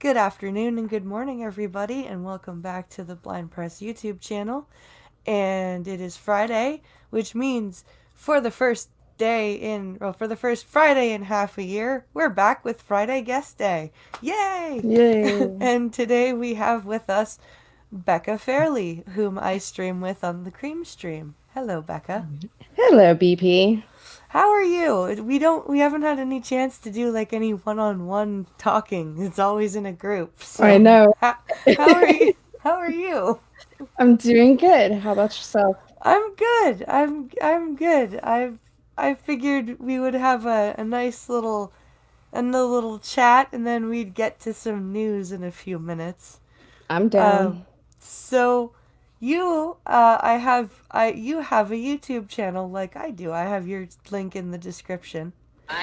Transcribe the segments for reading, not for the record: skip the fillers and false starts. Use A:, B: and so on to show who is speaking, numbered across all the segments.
A: Good afternoon and good morning, everybody, and welcome back to the Blind Press YouTube channel. And it is Friday, which means for the first for the first Friday in half a year, we're back with Friday Guest Day. Yay!
B: Yay.
A: And today we have with us Becca Fehrle, whom I stream with on the Cream Stream. Hello, Becca.
B: Hello, BP.
A: How are you? We haven't had any chance to do like any one-on-one talking. It's always in a group.
B: I
A: So,
B: know.
A: how are you? How are you?
B: I'm doing good. How about yourself?
A: I'm good. I'm good. I figured we would have a nice little chat and then we'd get to some news in a few minutes.
B: I'm
A: Uh,
B: down.
A: so you have a YouTube channel like I do. I have your link in the description.
B: Oh,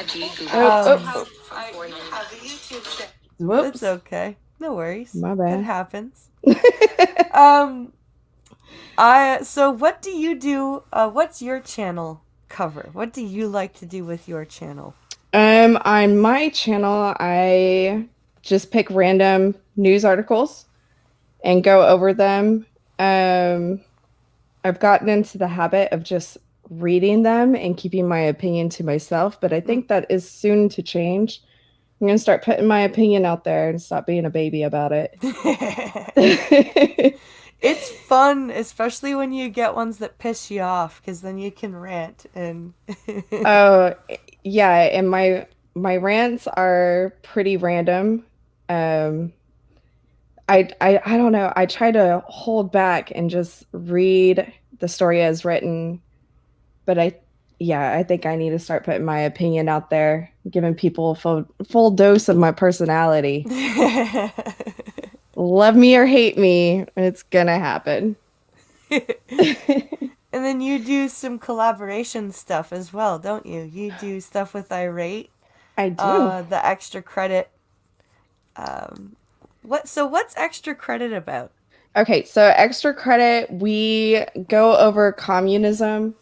B: oh,
A: I have a YouTube channel. That's
B: whoops.
A: okay. No worries.
B: My
A: It
B: bad.
A: happens. Um, so what do you do? What's your channel cover? What do you like to do with your channel?
B: On my channel, I just pick random news articles and go over them. Um, I've gotten into the habit of just reading them and keeping my opinion to myself, but I
A: Mm.
B: think that is soon to change. I'm going to start putting my opinion out there and stop being a baby about it.
A: It's fun, especially when you get ones that piss you off, because then you can rant and.
B: Oh, yeah, and my rants are pretty random. Um, I don't know. I try to hold back and just read the story as written, but I think I need to start putting my opinion out there, giving people a full dose of my personality. Love me or hate me, it's gonna happen.
A: And then you do some collaboration stuff as well, don't you? You do stuff with Irate,
B: I do.
A: the extra credit. Um, what's extra credit about?
B: Okay, so extra credit, we go over communism.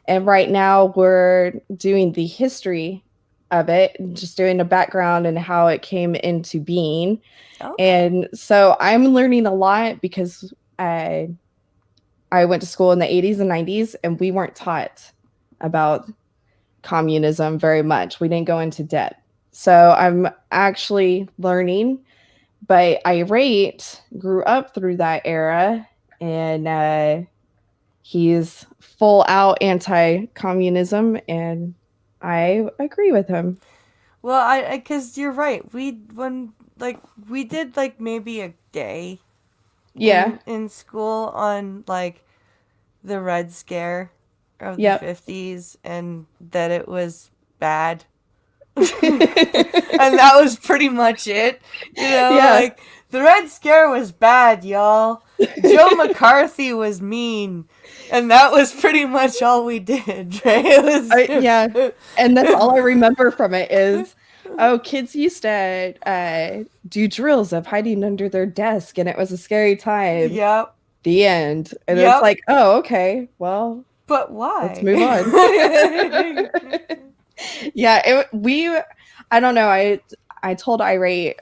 B: And right now we're doing the history of it, just doing the background and how it came into being.
A: Okay.
B: And so I'm learning a lot because I went to school in the 80s and 90s and we weren't taught about communism very much. We didn't go into depth. So I'm actually learning, but Irate grew up through that era and he's full out anti communism, and I agree with him.
A: Well, because you're right. We did like maybe a day
B: Yeah.
A: in school on like the Red Scare of the
B: Yep.
A: 50s and that it was bad. And that was pretty much it.
B: Yeah.
A: Like the Red Scare was bad, y'all. Joe McCarthy was mean. And that was pretty much all we did, right?
B: Yeah. And that's all I remember from it is, oh, kids used to do drills of hiding under their desk, and it was a scary time.
A: Yep.
B: The end. And it's
A: Yep.
B: like, oh, okay, well,
A: But
B: let's
A: why?
B: move on. Yeah, I don't know. I told Irate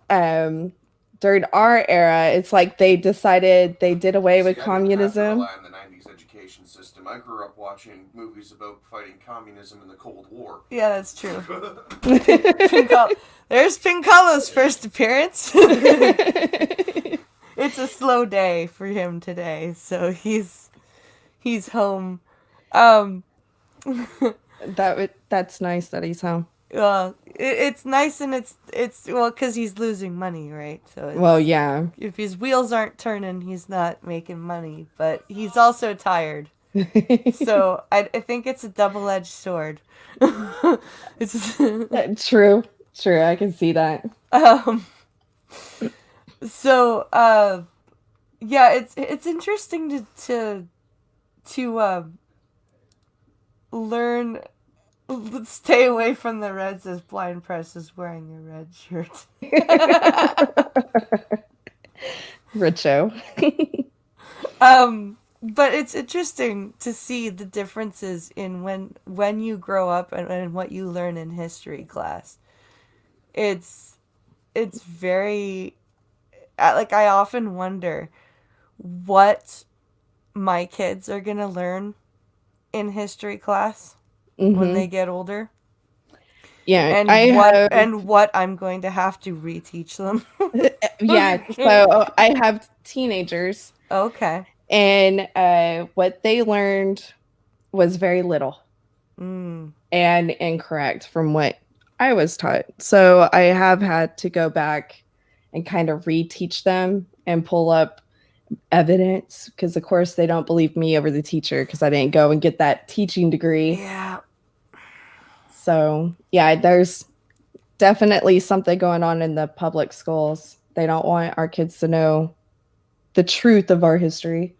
B: um during our era, it's like they decided they did away
C: See,
B: with
C: I didn't have to
B: communism.
C: rely on the 90s education system. I grew up watching movies about fighting communism in the Cold War.
A: Yeah, that's true. There's Pincolo's first appearance. It's a slow day for him today, so he's home. Um,
B: That's nice that he's home.
A: it's nice and it's well because he's losing money, right? So
B: Well,
A: it's
B: yeah.
A: if his wheels aren't turning, he's not making money, but he's also tired. So I think it's a double-edged sword. It's
B: True. True. I can see that.
A: um so yeah, it's interesting to learn stay away from the Reds as Blind Press is wearing a red shirt.
B: Richo.
A: But it's interesting to see the differences in when you grow up and what you learn in history class. It's it's very like I often wonder what my kids are going to learn in history class when
B: Hmm.
A: they get older,
B: Yeah, I
A: and
B: have.
A: what I'm going to have to reteach them.
B: Yeah, so I have teenagers,
A: Okay.
B: and what they learned was very little
A: Mm.
B: and incorrect from what I was taught. So I have had to go back and kind of reteach them and pull up evidence because, of course, they don't believe me over the teacher because I didn't go and get that teaching degree.
A: Yeah.
B: So, yeah, there's definitely something going on in the public schools. They don't want our kids to know the truth of our history.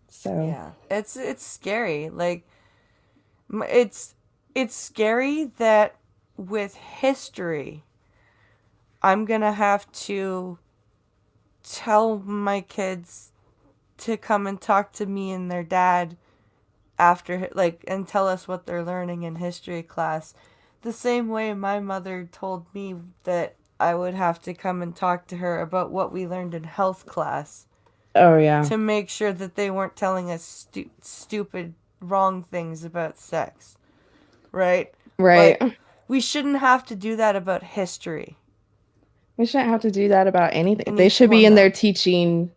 B: So,
A: Yeah. It's scary. Like it's scary that with history I'm going to have to tell my kids to come and talk to me and their dad after, like, and tell us what they're learning in history class, the same way my mother told me that I would have to come and talk to her about what we learned in health class
B: oh, yeah.
A: to make sure that they weren't telling us stupid wrong things about sex, right?
B: Right.
A: Like, we shouldn't have to do that about history.
B: We shouldn't have to do that about anything. They should be
A: Well,
B: in there
A: no.
B: teaching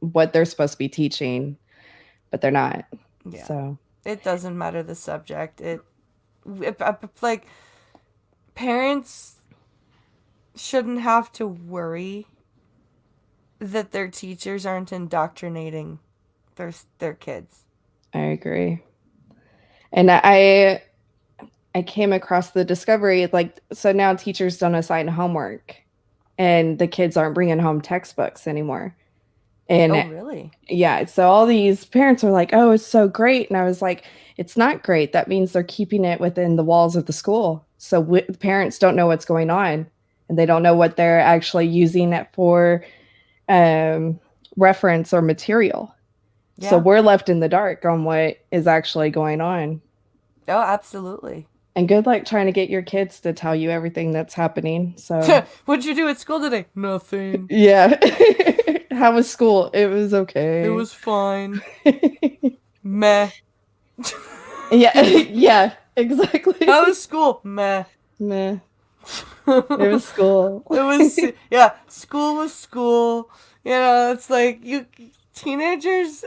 B: what they're supposed to be teaching, but they're not.
A: Yeah.
B: So,
A: It doesn't matter the subject. Like, parents shouldn't have to worry that their teachers aren't indoctrinating their kids.
B: I agree. And I came across the discovery like so now teachers don't assign homework and the kids aren't bringing home textbooks anymore.
A: Oh,
B: And
A: really?
B: yeah, so all these parents were like, "Oh, it's so great." And I was like, "It's not great. That means they're keeping it within the walls of the school." So parents don't know what's going on and they don't know what they're actually using it for um, reference or material. So
A: Yeah.
B: we're left in the dark on what is actually going on.
A: Oh, absolutely.
B: And good luck trying to get your kids to tell you everything that's happening. So,
A: What'd you do at school today? Nothing.
B: yeah. How was school? It was
A: It
B: okay.
A: was fine. Meh.
B: Yeah, yeah,
A: How
B: exactly.
A: was school? Meh.
B: Meh. It
A: It
B: was school.
A: was, yeah, school was school. You know, it's like you teenagers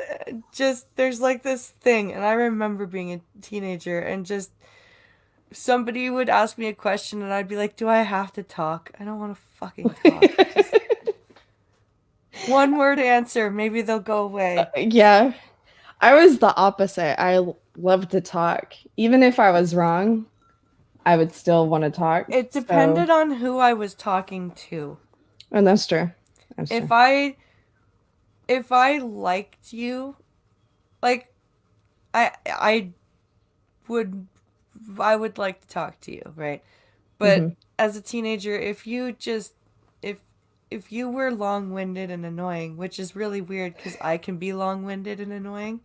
A: just there's like this thing, and I remember being a teenager and just somebody would ask me a question and I'd be like, "Do I have to talk? I don't want to fucking talk." Just one word answer, maybe they'll go away.
B: Yeah. I was the opposite. Love to talk. Even if I was wrong, I would still want to talk.
A: It
B: So,
A: depended on who I was talking to.
B: and that's true. That's
A: If
B: true.
A: I liked you, like I would I would like to talk to you, right? But
B: Hmm.
A: as a teenager, if if you were long-winded and annoying, which is really weird cuz I can be long-winded and annoying,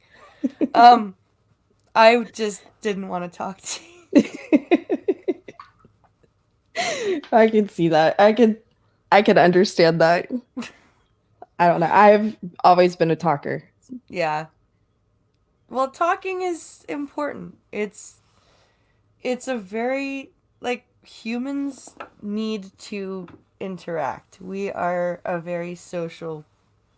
A: um I just didn't want to talk to you.
B: I can see that. I can understand that. I don't know. I've always been a talker.
A: Yeah. Well, talking is important. It's a very, like, humans need to interact. We are a very social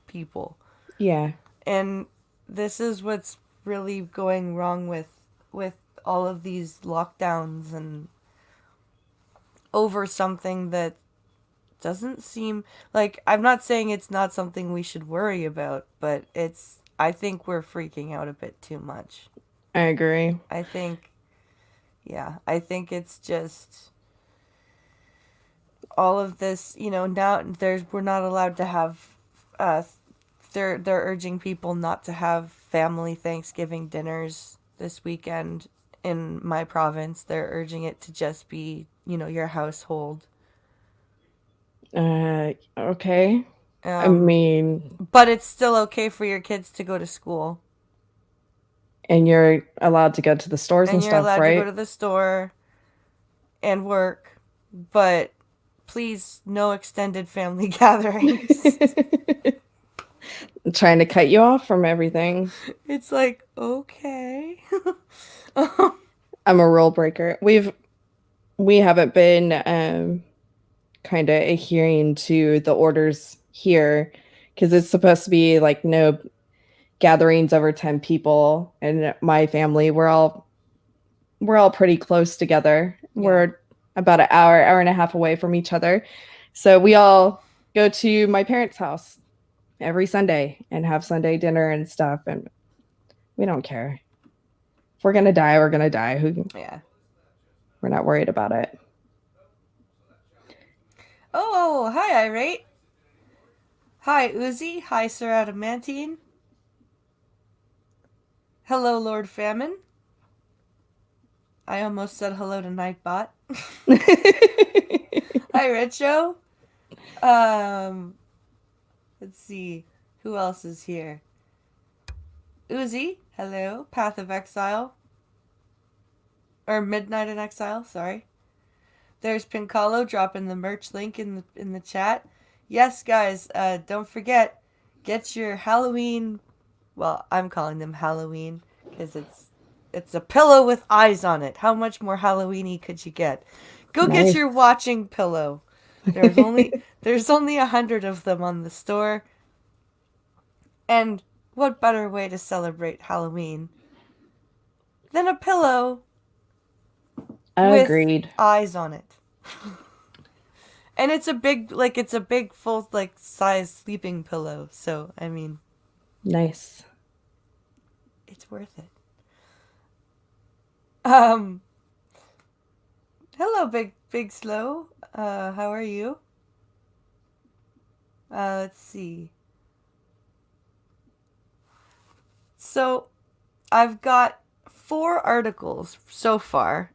A: people.
B: Yeah.
A: And this is what's really going wrong with all of these lockdowns and over something that doesn't seem like, I'm not saying it's not something we should worry about, but I think we're freaking out a bit too much.
B: I agree.
A: I think yeah, I think it's just all of this, now we're not allowed to have uh they're urging people not to have family Thanksgiving dinners this weekend in my province. They're urging it to just be, your household.
B: Okay. I
A: Um
B: mean,
A: but it's still okay for your kids to go to school
B: and you're allowed to go to the stores
A: and
B: and
A: you're
B: stuff,
A: allowed to go
B: right?
A: to the store and work. but please, no extended family gatherings.
B: Trying to cut you off from everything.
A: It's like, okay.
B: I'm a rule breaker. We haven't been kind of adhering to the orders here because it's supposed to be like no gatherings over 10 people. And my family, we're all pretty close together.
A: Yeah.
B: We're about an hour and a half away from each other. So we all go to my parents' house every Sunday and have Sunday dinner and stuff. And we don't care. If we're going to die, we're going to die.
A: Yeah.
B: We're not worried about it.
A: Oh, hi, Irate. Hi, Uzi. Hi, Sir Adamantine. Hello, Lord Famine. I almost said hello to Nightbot. Hi, Richo. Let's see. Who else is here? Uzi. Hello. Path of Exile. Or Midnight in Exile, sorry. There's Pincalo dropping the merch link in the chat. Yes, guys, don't forget, get your Halloween. Well, I'm calling them Halloween because it's a pillow with eyes on it. How much more Halloweeny could you get? Go
B: Nice.
A: get your watching pillow. There's only 100 of them on the store. And what better way to celebrate Halloween than a pillow
B: Agreed.
A: with eyes on it? And it's a big full size sleeping pillow. So, I mean,
B: Nice.
A: it's worth it. Hello, big slow. How are you? Let's see. So, I've got 4 articles so far.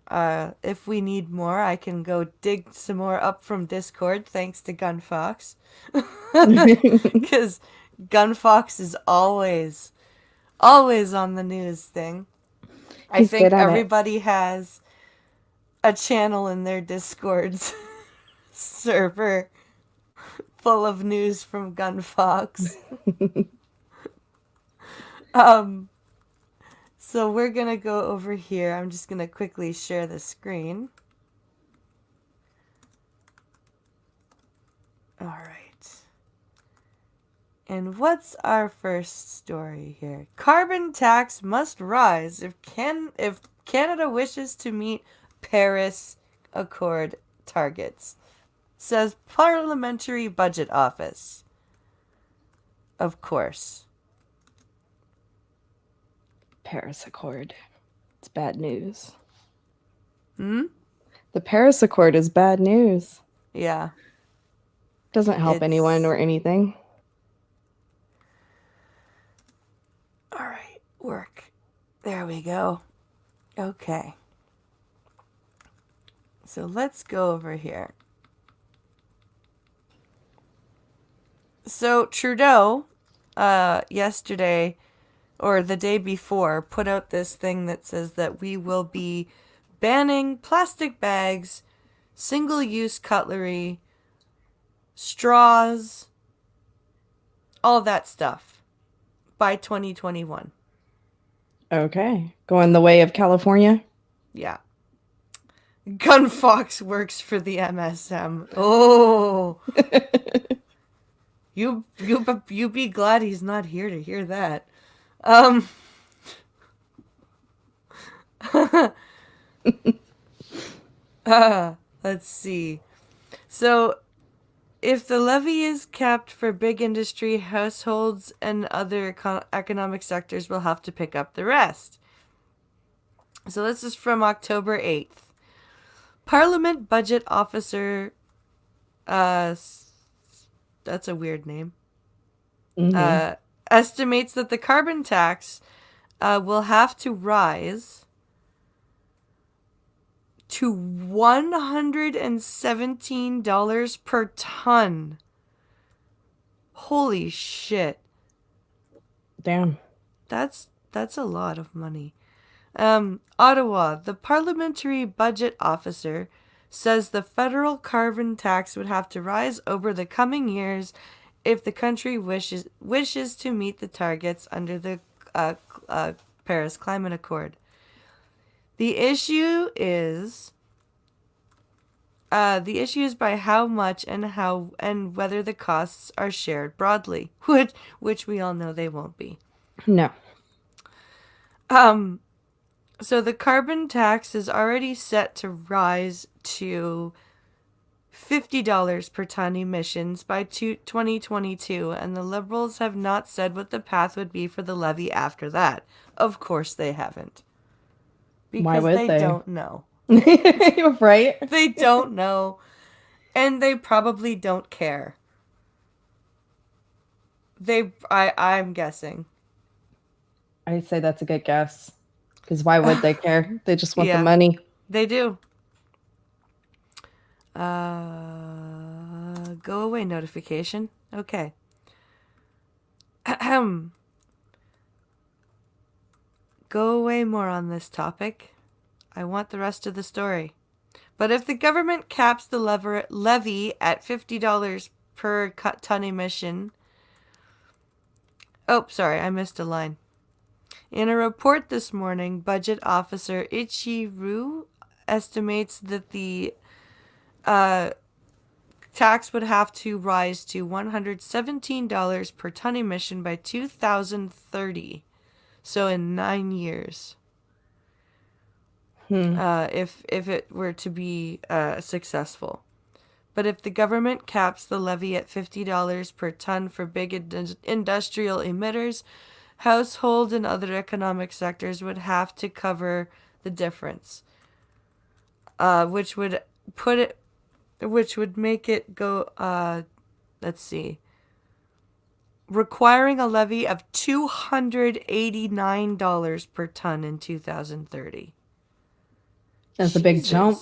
A: If we need more, I can go dig some more up from Discord, thanks to Gunfox. Because Gunfox is always on the news thing. I
B: He's
A: think
B: good at it.
A: everybody has a channel in their Discord server full of news from Gunfox. So we're gonna go over here. I'm just gonna quickly share the screen. All right. And what's our first story here? Carbon tax must rise if Canada wishes to meet Paris Accord targets, says Parliamentary Budget Office. Of course.
B: Paris Accord. It's bad news.
A: Hmm?
B: The Paris Accord is bad news.
A: Yeah.
B: Doesn't help anyone or anything.
A: All right, work. There we go. Okay. So let's go over here. So Trudeau, yesterday or the day before, put out this thing that says that we will be banning plastic bags, single-use cutlery, straws, all that stuff by 2021.
B: Okay. Going the way of California?
A: Yeah. Gunfox works for the MSM. Oh. You be glad he's not here to hear that. Let's see. So, if the levy is capped for big industry, households and other economic sectors will have to pick up the rest. So this is from October 8th. Parliament Budget Officer, that's a weird name, estimates that the carbon tax will have to rise to $117 per ton. Holy shit.
B: Damn.
A: That's a lot of money. Ottawa, the parliamentary budget officer says the federal carbon tax would have to rise over the coming years if the country wishes to meet the targets under the Paris Climate Accord. The issue is by how much and whether the costs are shared broadly, which we all know they won't be.
B: No.
A: So the carbon tax is already set to rise to $50 per ton emissions by 2022, and the Liberals have not said what the path would be for the levy after that. Of course they haven't. Because
B: why would they?
A: Don't know.
B: Right?
A: They don't know. And they probably don't care. I'm guessing.
B: I'd say that's a good guess. Because why would they care? They just want the money.
A: They do. Go away notification. Okay. Go away more on this topic. I want the rest of the story. But if the government caps the levy at $50 per ton emission... Oh, sorry, I missed a line. In a report this morning, Budget Officer Ichiru estimates that the tax would have to rise to $117 per ton emission by 2030. So in 9 years. If it were to be successful. But if the government caps the levy at $50 per ton for big industrial emitters, household and other economic sectors would have to cover the difference, which would make it go. Let's see. Requiring a levy of $289 per ton in 2030.
B: That's a big jump.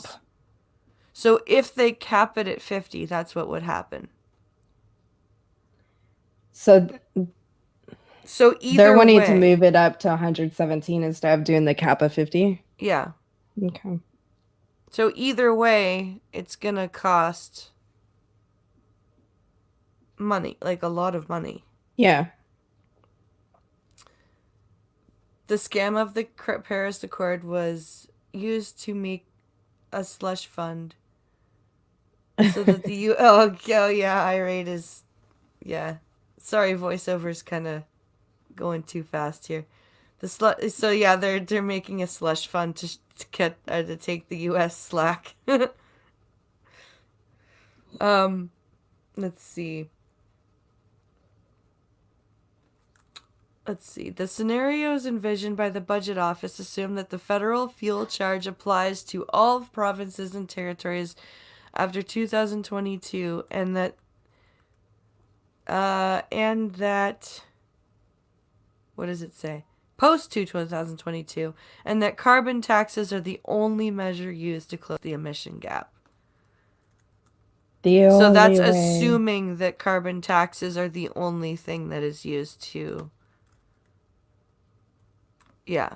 A: So if they cap it at 50, that's what would happen.
B: So
A: either
B: they're wanting
A: way,
B: to move it up to 117 instead of doing the cap of 50?
A: Yeah.
B: Okay.
A: So either way, it's going to cost money, like a lot of money.
B: Yeah.
A: The scam of the Paris Accord was used to make a slush fund so that the irate is, sorry, voiceover's kind of going too fast here. They're making a slush fund to take the U.S. slack. Let's see. The scenarios envisioned by the Budget Office assume that the federal fuel charge applies to all provinces and territories after 2022, and that what does it say? Post 2022, and that carbon taxes are the only measure used to close the emission gap. So that's assuming that carbon taxes are the only thing that is used to... Yeah.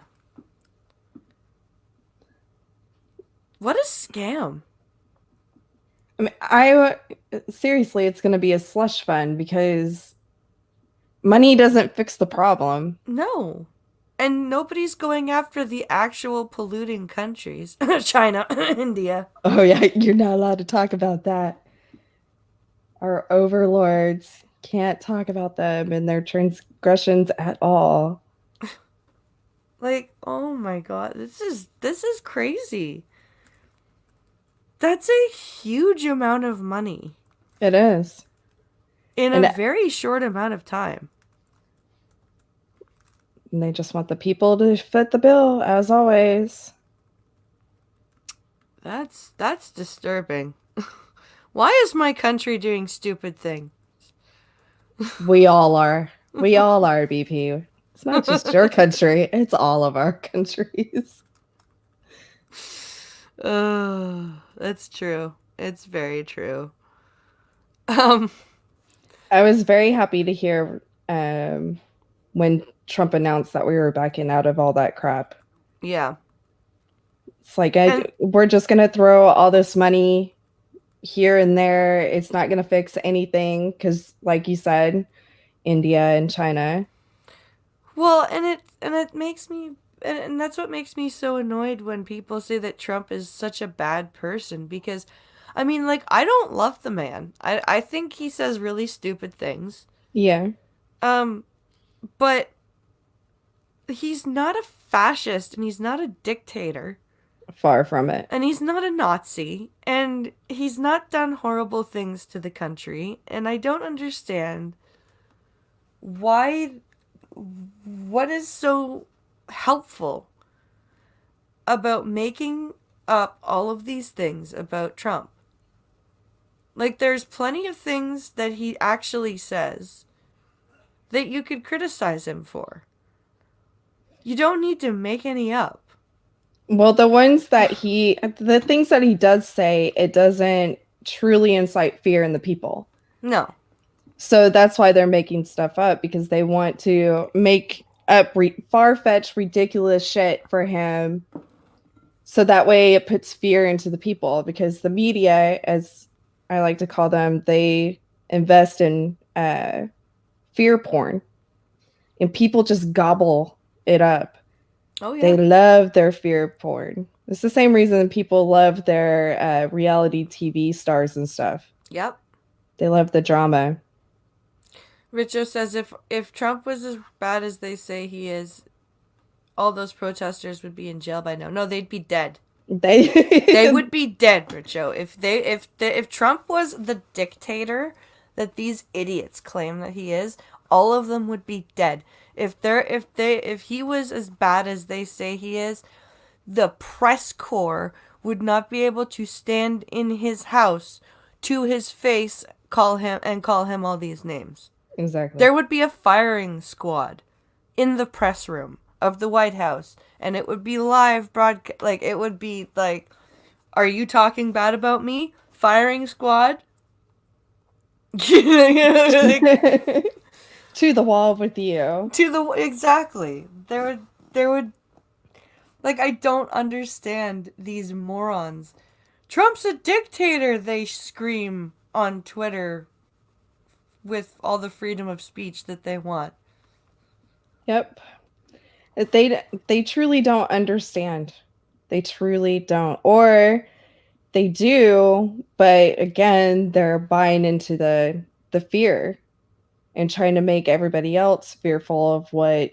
A: What a scam.
B: I mean, seriously, it's going to be a slush fund because money doesn't fix the problem.
A: No. And nobody's going after the actual polluting countries. China, India.
B: Oh, yeah, you're not allowed to talk about that. Our overlords, can't talk about them and their transgressions at all.
A: Like, oh my god, this is crazy. That's a huge amount of money.
B: It is.
A: In a very short amount of time.
B: And they just want the people to foot the bill, as always.
A: That's disturbing. Why is my country doing stupid things?
B: We all are. We all are, BP. It's not just your country. It's all of our countries.
A: That's true. It's very true.
B: I was very happy to hear when Trump announced that we were backing out of all that crap.
A: Yeah.
B: It's like,
A: And
B: we're just going to throw all this money here and there. It's not going to fix anything because, like you said, India and China.
A: well, and it makes me and that's what makes me so annoyed when people say that Trump is such a bad person because I mean, like, I don't love the man. I think he says really stupid things.
B: Yeah,
A: Um, but he's not a fascist and he's not a dictator
B: far from it.
A: and he's not a Nazi and he's not done horrible things to the country and I don't understand why what is so helpful about making up all of these things about Trump. Like, there's plenty of things that he actually says that you could criticize him for. You don't need to make any up.
B: Well, the things that he does say, it doesn't truly incite fear in the people.
A: No.
B: So that's why they're making stuff up because they want to make up far-fetched, ridiculous shit for him. So that way it puts fear into the people because the media, as I like to call them, they invest in fear porn and people just gobble it up.
A: Oh, yeah.
B: They love their fear porn. It's the same reason people love their reality TV stars and stuff.
A: Yep.
B: They love the drama.
A: Richo says if Trump was as bad as they say he is, all those protesters would be in jail by now. No, they'd be dead. They would be dead, Richo. If Trump was the dictator that these idiots claim that he is, all of them would be dead. If he was as bad as they say he is, the press corps would not be able to stand in his house to his face, call him all these names.
B: Exactly.
A: There would be a firing squad in the press room of the White House, and it would be live broadcast. Like, it would be like, are you talking bad about me? Firing squad? Like,
B: to the wall with you.
A: exactly. There would, like, I don't understand these morons. Trump's a dictator, they scream on Twitter with all the freedom of speech that they want.
B: Yep. They truly don't understand. They truly don't. Or they do, but again, they're buying into the fear and trying to make everybody else fearful of what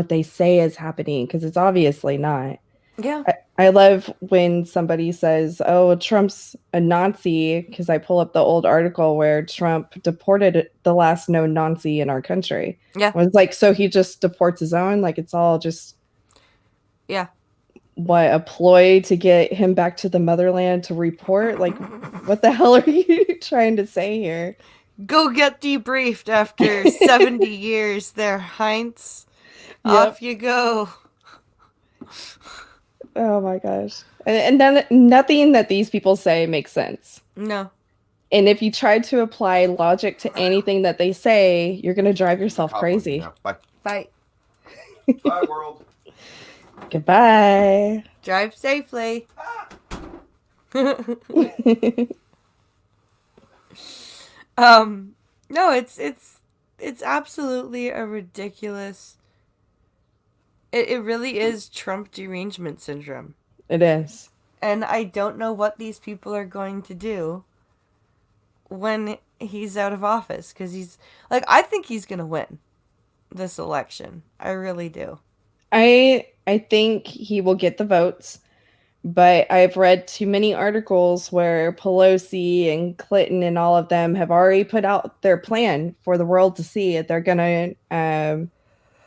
B: they say is happening because it's obviously not.
A: Yeah.
B: I love when somebody says, "Oh, Trump's a Nazi," because I pull up the old article where Trump deported the last known Nazi in our country.
A: Yeah.
B: I was like, so he just deports his own? Like it's all just
A: Yeah.
B: what, a ploy to get him back to the motherland to report? Like, what the hell are you trying to say here?
A: Go get debriefed after 70 years there, Heinz.
B: Yep.
A: Off you go.
B: Oh my gosh. And then nothing that these people say makes sense.
A: No.
B: And if you try to apply logic to anything that they say, you're going to drive yourself crazy.
C: Yeah, bye.
A: Bye.
C: Bye, world.
B: Goodbye.
A: Drive safely. No, it's absolutely a ridiculous. It really is Trump derangement syndrome.
B: It is.
A: And I don't know what these people are going to do when he's out of office. Because he's, like, I think he's going to win this election. I really do.
B: I think he will get the votes, but I've read too many articles where Pelosi and Clinton and all of them have already put out their plan for the world to see. They're going to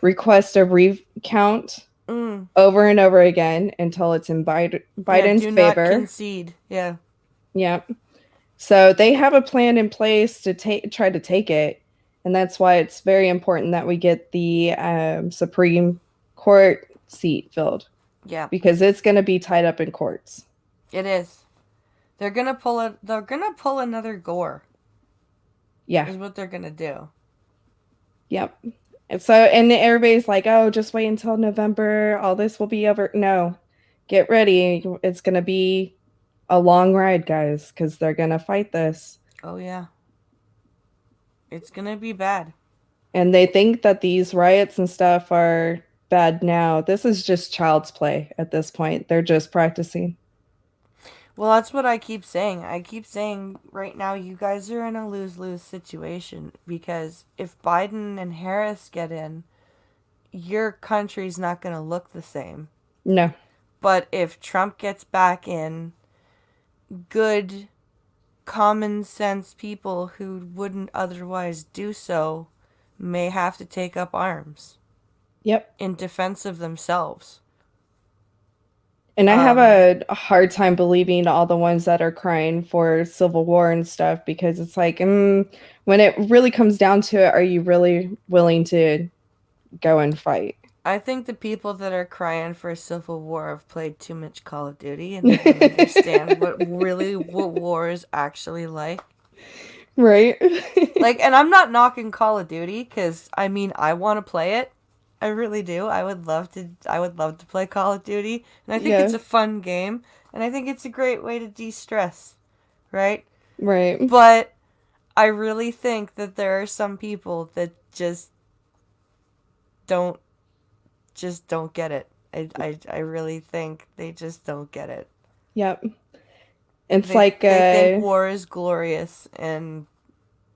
B: request a recount over and over again until it's in Biden's
A: do
B: favor.
A: Not concede. Yeah.
B: Yep. So they have a plan in place to try to take it, and that's why it's very important that we get the Supreme Court seat filled.
A: Yeah.
B: Because it's going to be tied up in courts.
A: It is. They're gonna pull another Gore.
B: Yeah.
A: Is what they're gonna do.
B: Yep. And so, and everybody's like, oh, just wait until November. All this will be over. No, get ready. It's going to be a long ride, guys, because they're going to fight this.
A: Oh, yeah. It's going to be bad.
B: And they think that these riots and stuff are bad now. This is just child's play at this point. They're just practicing.
A: Well, that's what I keep saying. I keep saying right now you guys are in a lose-lose situation because if Biden and Harris get in, your country's not going to look the same.
B: No.
A: But if Trump gets back in, good, common sense people who wouldn't otherwise do so may have to take up arms.
B: Yep.
A: In defense of themselves.
B: And I have a hard time believing all the ones that are crying for civil war and stuff because it's like, when it really comes down to it, are you really willing to go and fight?
A: I think the people that are crying for a civil war have played too much Call of Duty and they don't understand what war is actually like.
B: Right.
A: Like, and I'm not knocking Call of Duty because I mean I want to play it. I really do. I would love to play Call of Duty, and I think it's a fun game, and I think it's a great way to de-stress, right?
B: Right.
A: But I really think that there are some people that just don't get it. I really think they just don't get it.
B: Yep. It's
A: they think war is glorious, and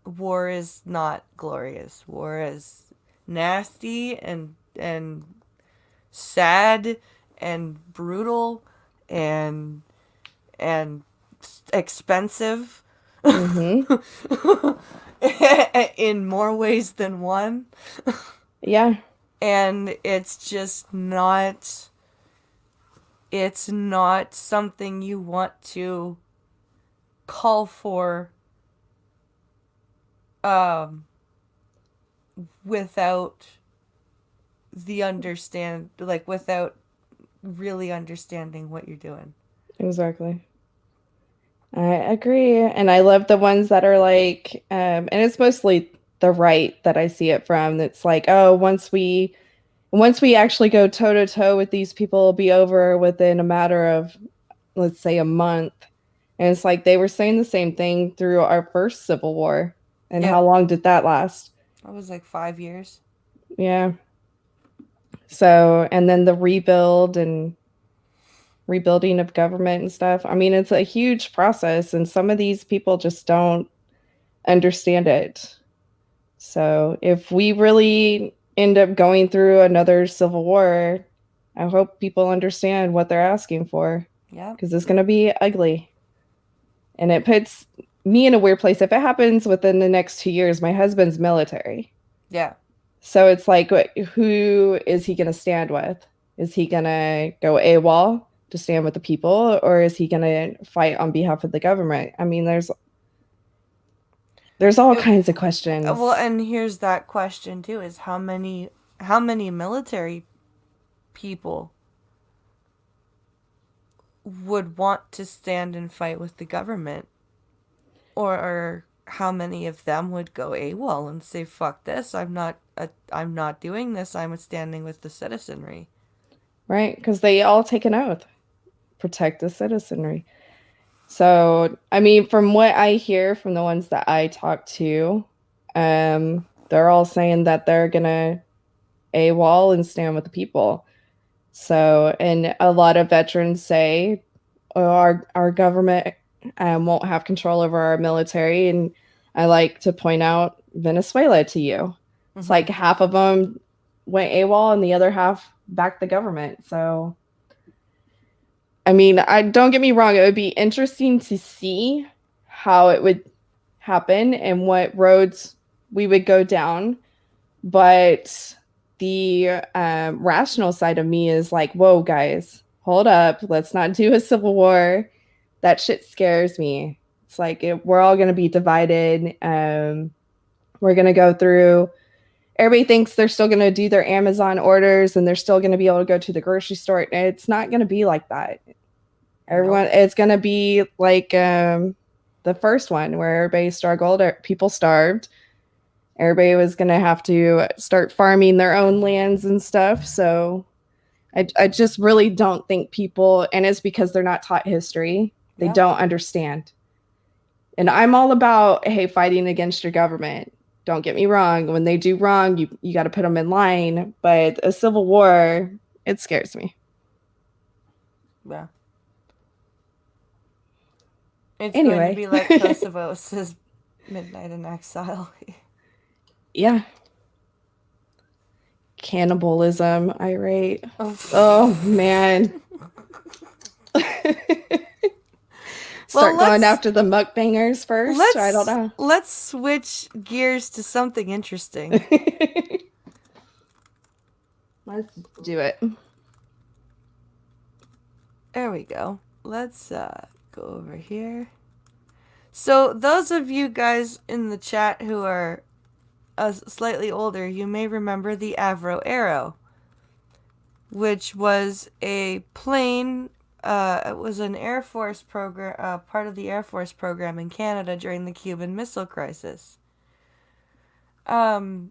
A: war is not glorious. War is nasty and sad and brutal and expensive.
B: Mm-hmm.
A: In more ways than one.
B: Yeah.
A: And it's just not something you want to call for without without really understanding what you're doing.
B: Exactly. I agree. And I love the ones that are like, and it's mostly the right that I see it from. That's like, oh, once we actually go toe to toe with these people, it'll be over within a matter of, let's say, a month. And it's like they were saying the same thing through our first Civil War. And how long did that last?
A: That was like 5 years.
B: Yeah. So, and then the rebuilding of government and stuff. I mean, it's a huge process, and some of these people just don't understand it. So, if we really end up going through another civil war, I hope people understand what they're asking for.
A: Yeah.
B: Because it's going to be ugly. And it puts me in a weird place. If it happens within the next 2 years, my husband's military.
A: Yeah.
B: So it's like, who is he going to stand with? Is he going to go AWOL to stand with the people, or is he going to fight on behalf of the government? I mean, there's all kinds of questions.
A: Well, and here's that question too: is how many military people would want to stand and fight with the government, or how many of them would go AWOL and say, "Fuck this! I'm not doing this. I'm standing with the citizenry."
B: Right, because they all take an oath, protect the citizenry. So, I mean, from what I hear from the ones that I talk to, they're all saying that they're gonna AWOL and stand with the people. So, and a lot of veterans say, oh, our government won't have control over our military. And I like to point out Venezuela to you. It's like half of them went AWOL and the other half backed the government. So, I mean, don't get me wrong. It would be interesting to see how it would happen and what roads we would go down. But the rational side of me is like, whoa, guys, hold up. Let's not do a civil war. That shit scares me. It's like we're all going to be divided. We're going to go through. Everybody thinks they're still going to do their Amazon orders and they're still going to be able to go to the grocery store. It's not going to be like that. It's going to be like the first one where everybody struggled, people starved. Everybody was going to have to start farming their own lands and stuff. So I just really don't think people, and it's because they're not taught history, they
A: Yeah.
B: don't understand. And I'm all about, hey, fighting against your government. Don't get me wrong. When they do wrong, you got to put them in line. But a civil war, it scares me.
A: Yeah. It's going to
B: Anyway.
A: be like Kosovo, says Midnight in Exile.
B: Yeah. Cannibalism, irate. Oh, man. Start going after the mukbangers first. I don't know.
A: Let's switch gears to something interesting.
B: Let's do it.
A: There we go. Let's go over here. So those of you guys in the chat who are slightly older, you may remember the Avro Arrow, which was a plane. It was an Air Force program, part of the Air Force program in Canada during the Cuban Missile Crisis. But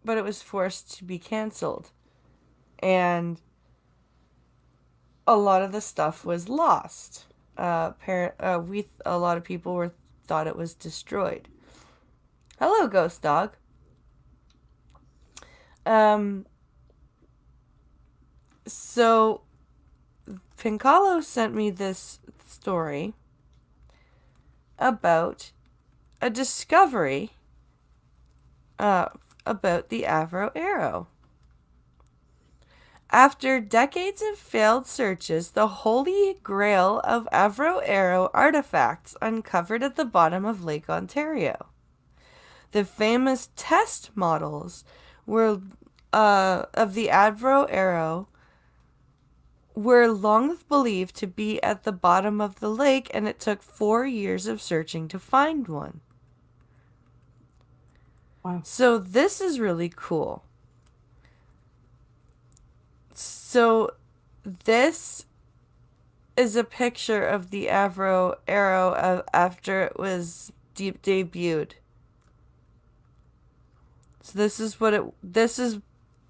A: it was forced to be canceled, and a lot of the stuff was lost. A lot of people thought it was destroyed. Hello, Ghost Dog. So Pincalo sent me this story about a discovery about the Avro Arrow. After decades of failed searches, the holy grail of Avro Arrow artifacts uncovered at the bottom of Lake Ontario. The famous test models were of the Avro Arrow were long believed to be at the bottom of the lake, and it took 4 years of searching to find one.
B: Wow.
A: So this is really cool. So this is a picture of the Avro Arrow after it was debuted. So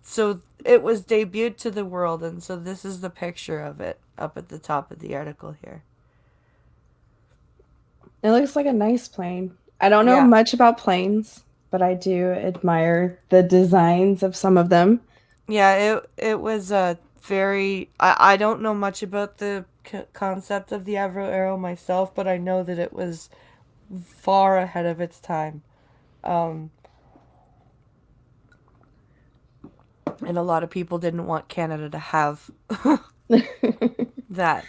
A: so it was debuted to the world, and so this is the picture of it up at the top of the article here.
B: It looks like a nice plane. I don't know much about planes, but I do admire the designs of some of them.
A: Yeah, it was a very... I don't know much about the concept of the Avro Arrow myself, but I know that it was far ahead of its time. And a lot of people didn't want Canada to have that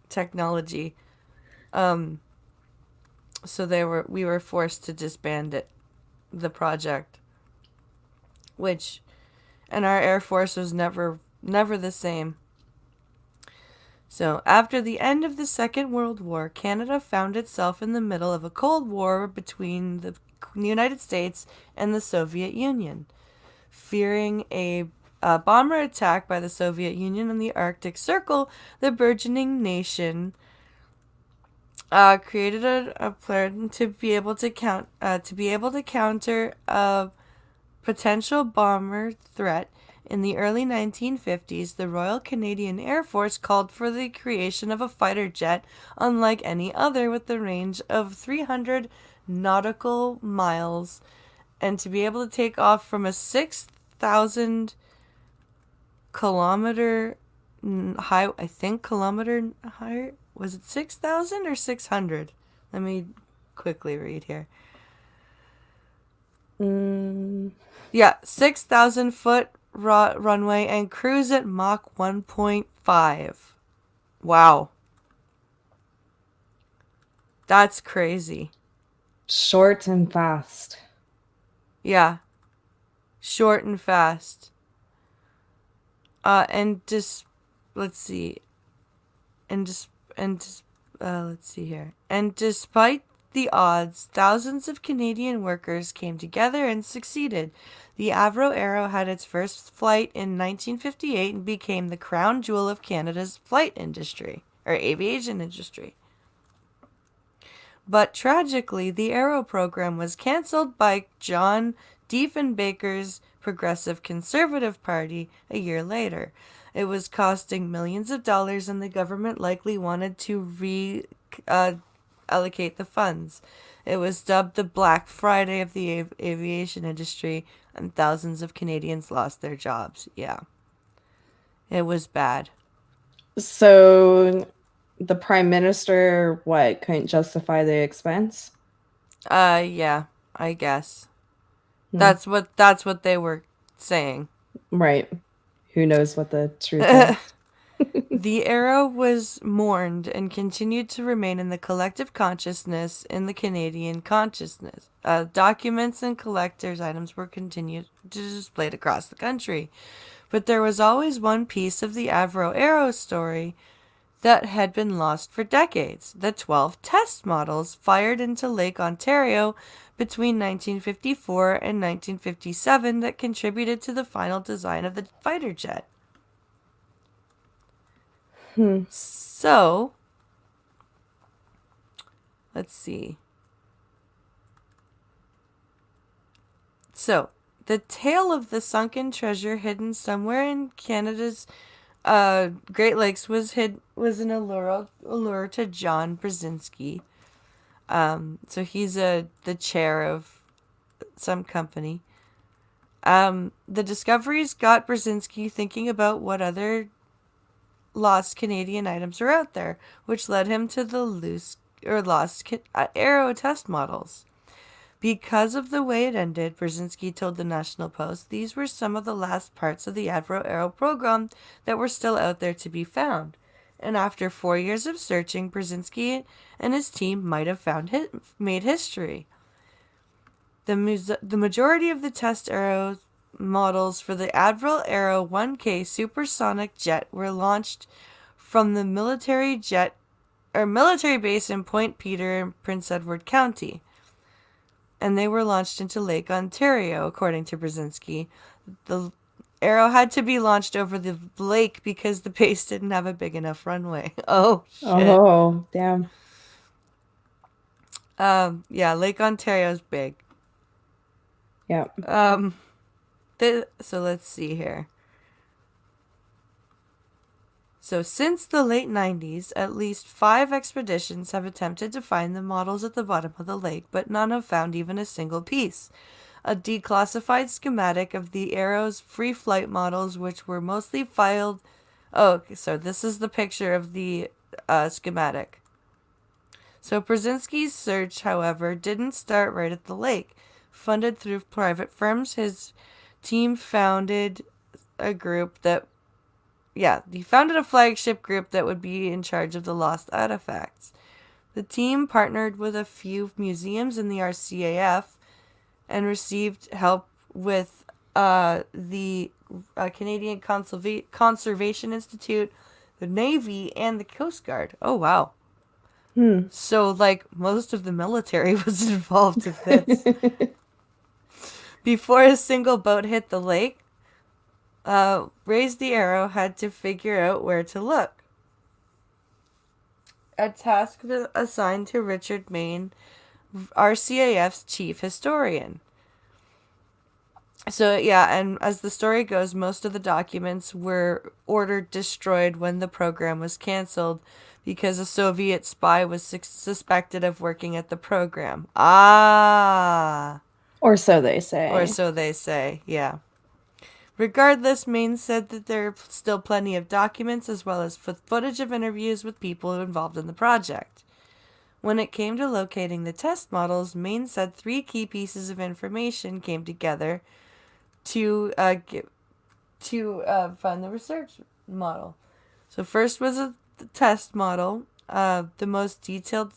A: technology. So we were forced to disband it, the project. And our Air Force was never the same. So, after the end of the Second World War, Canada found itself in the middle of a Cold War between the United States and the Soviet Union. Fearing a bomber attack by the Soviet Union in the Arctic Circle, the burgeoning nation created a plan to be able to counter a potential bomber threat. In the early 1950s, the Royal Canadian Air Force called for the creation of a fighter jet unlike any other, with the range of 300 nautical miles, and to be able to take off from a 6,000 kilometer high, I think kilometer higher. Was it 6,000 or 600? Let me quickly read here. Yeah, 6,000 foot runway and cruise at Mach 1.5. Wow. That's crazy.
B: Short and fast.
A: Yeah. Short and fast. And just, let's see. Let's see here. And despite the odds, thousands of Canadian workers came together and succeeded. The Avro Arrow had its first flight in 1958 and became the crown jewel of Canada's flight industry, or aviation industry. But tragically, the Arrow program was cancelled by John Diefenbaker's Progressive Conservative Party a year later. It was costing millions of dollars, and the government likely wanted to allocate the funds. It was dubbed the Black Friday of the aviation industry, and thousands of Canadians lost their jobs. Yeah. It was bad.
B: So the prime minister, what, couldn't justify the expense?
A: Yeah, I guess.
B: Hmm.
A: That's what they were saying.
B: Right. Who knows what the truth is?
A: The arrow was mourned and continued to remain in the collective consciousness in the Canadian consciousness. Documents and collector's items were continued to displayed across the country. But there was always one piece of the Avro Arrow story that had been lost for decades: the 12 test models fired into Lake Ontario between 1954 and 1957 that contributed to the final design of the fighter jet. So, let's see. So, the tale of the sunken treasure hidden somewhere in Canada's Great Lakes was an allure to John Brzezinski. So he's the chair of some company. The discoveries got Brzezinski thinking about what other lost Canadian items are out there, which led him to the lost arrow test models. Because of the way it ended, Brzezinski told the National Post, these were some of the last parts of the Avro Arrow program that were still out there to be found. And after 4 years of searching, Brzezinski and his team might have made history. The majority of the test arrow models for the Avro Arrow 1K supersonic jet were launched from the military base in Point Peter in Prince Edward County, and they were launched into Lake Ontario, according to Brzezinski. The arrow had to be launched over the lake because the base didn't have a big enough runway. Oh, shit.
B: Oh, damn.
A: Yeah, Lake Ontario's big.
B: Yeah.
A: So let's see here. So since the late 90s, at least 5 expeditions have attempted to find the models at the bottom of the lake, but none have found even a single piece. A declassified schematic of the Arrow's free flight models, which were mostly filed... Oh, okay, so this is the picture of the schematic. So Brzezinski's search, however, didn't start right at the lake. Funded through private firms, his team founded a group that... Yeah, he founded a flagship group that would be in charge of the lost artifacts. The team partnered with a few museums in the RCAF and received help with the Canadian Conservation Institute, the Navy, and the Coast Guard. Oh, wow. So, like, most of the military was involved with this. Before a single boat hit the lake, Raise the Arrow had to figure out where to look. A task assigned to Richard Main, RCAF's chief historian. So, yeah, and as the story goes, most of the documents were ordered destroyed when the program was canceled because a Soviet spy was suspected of working at the program. Ah!
B: Or so they say.
A: Or so they say, yeah. Regardless, Maine said that there are still plenty of documents as well as footage of interviews with people involved in the project. When it came to locating the test models, Maine said 3 key pieces of information came together to find the research model. So first was the test model, the most detailed,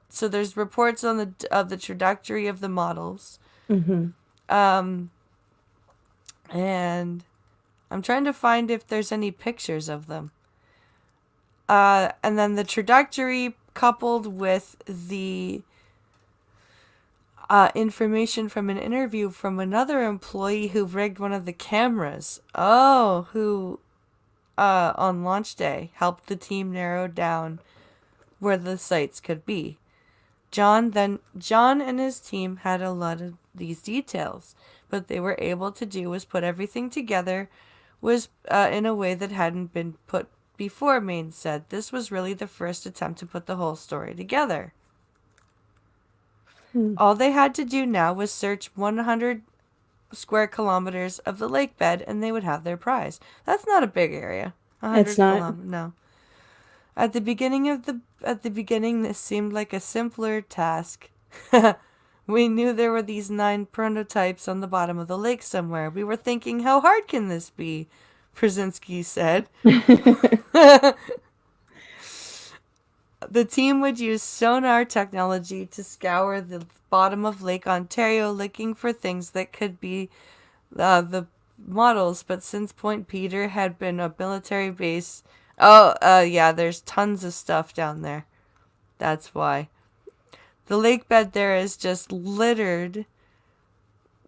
A: so there's reports on the trajectory of the models. And I'm trying to find if there's any pictures of them. And then the trajectory coupled with the information from an interview from another employee who rigged one of the cameras. Oh, who on launch day helped the team narrow down where the sites could be. John and his team had a lot of these details, but they were able to do was put everything together was in a way that hadn't been put before, Maine said. This was really the first attempt to put the whole story together. All they had to do now was search 100 square kilometers of the lake bed and they would have their prize. That's not a big area. 100
B: It's not.
A: No. At the beginning this seemed like a simpler task. We knew there were these 9 prototypes on the bottom of the lake somewhere. We were thinking, how hard can this be? Brzezinski said. The team would use sonar technology to scour the bottom of Lake Ontario looking for things that could be the models, but since Point Peter had been a military base... yeah, there's tons of stuff down there. That's why. The lake bed there is just littered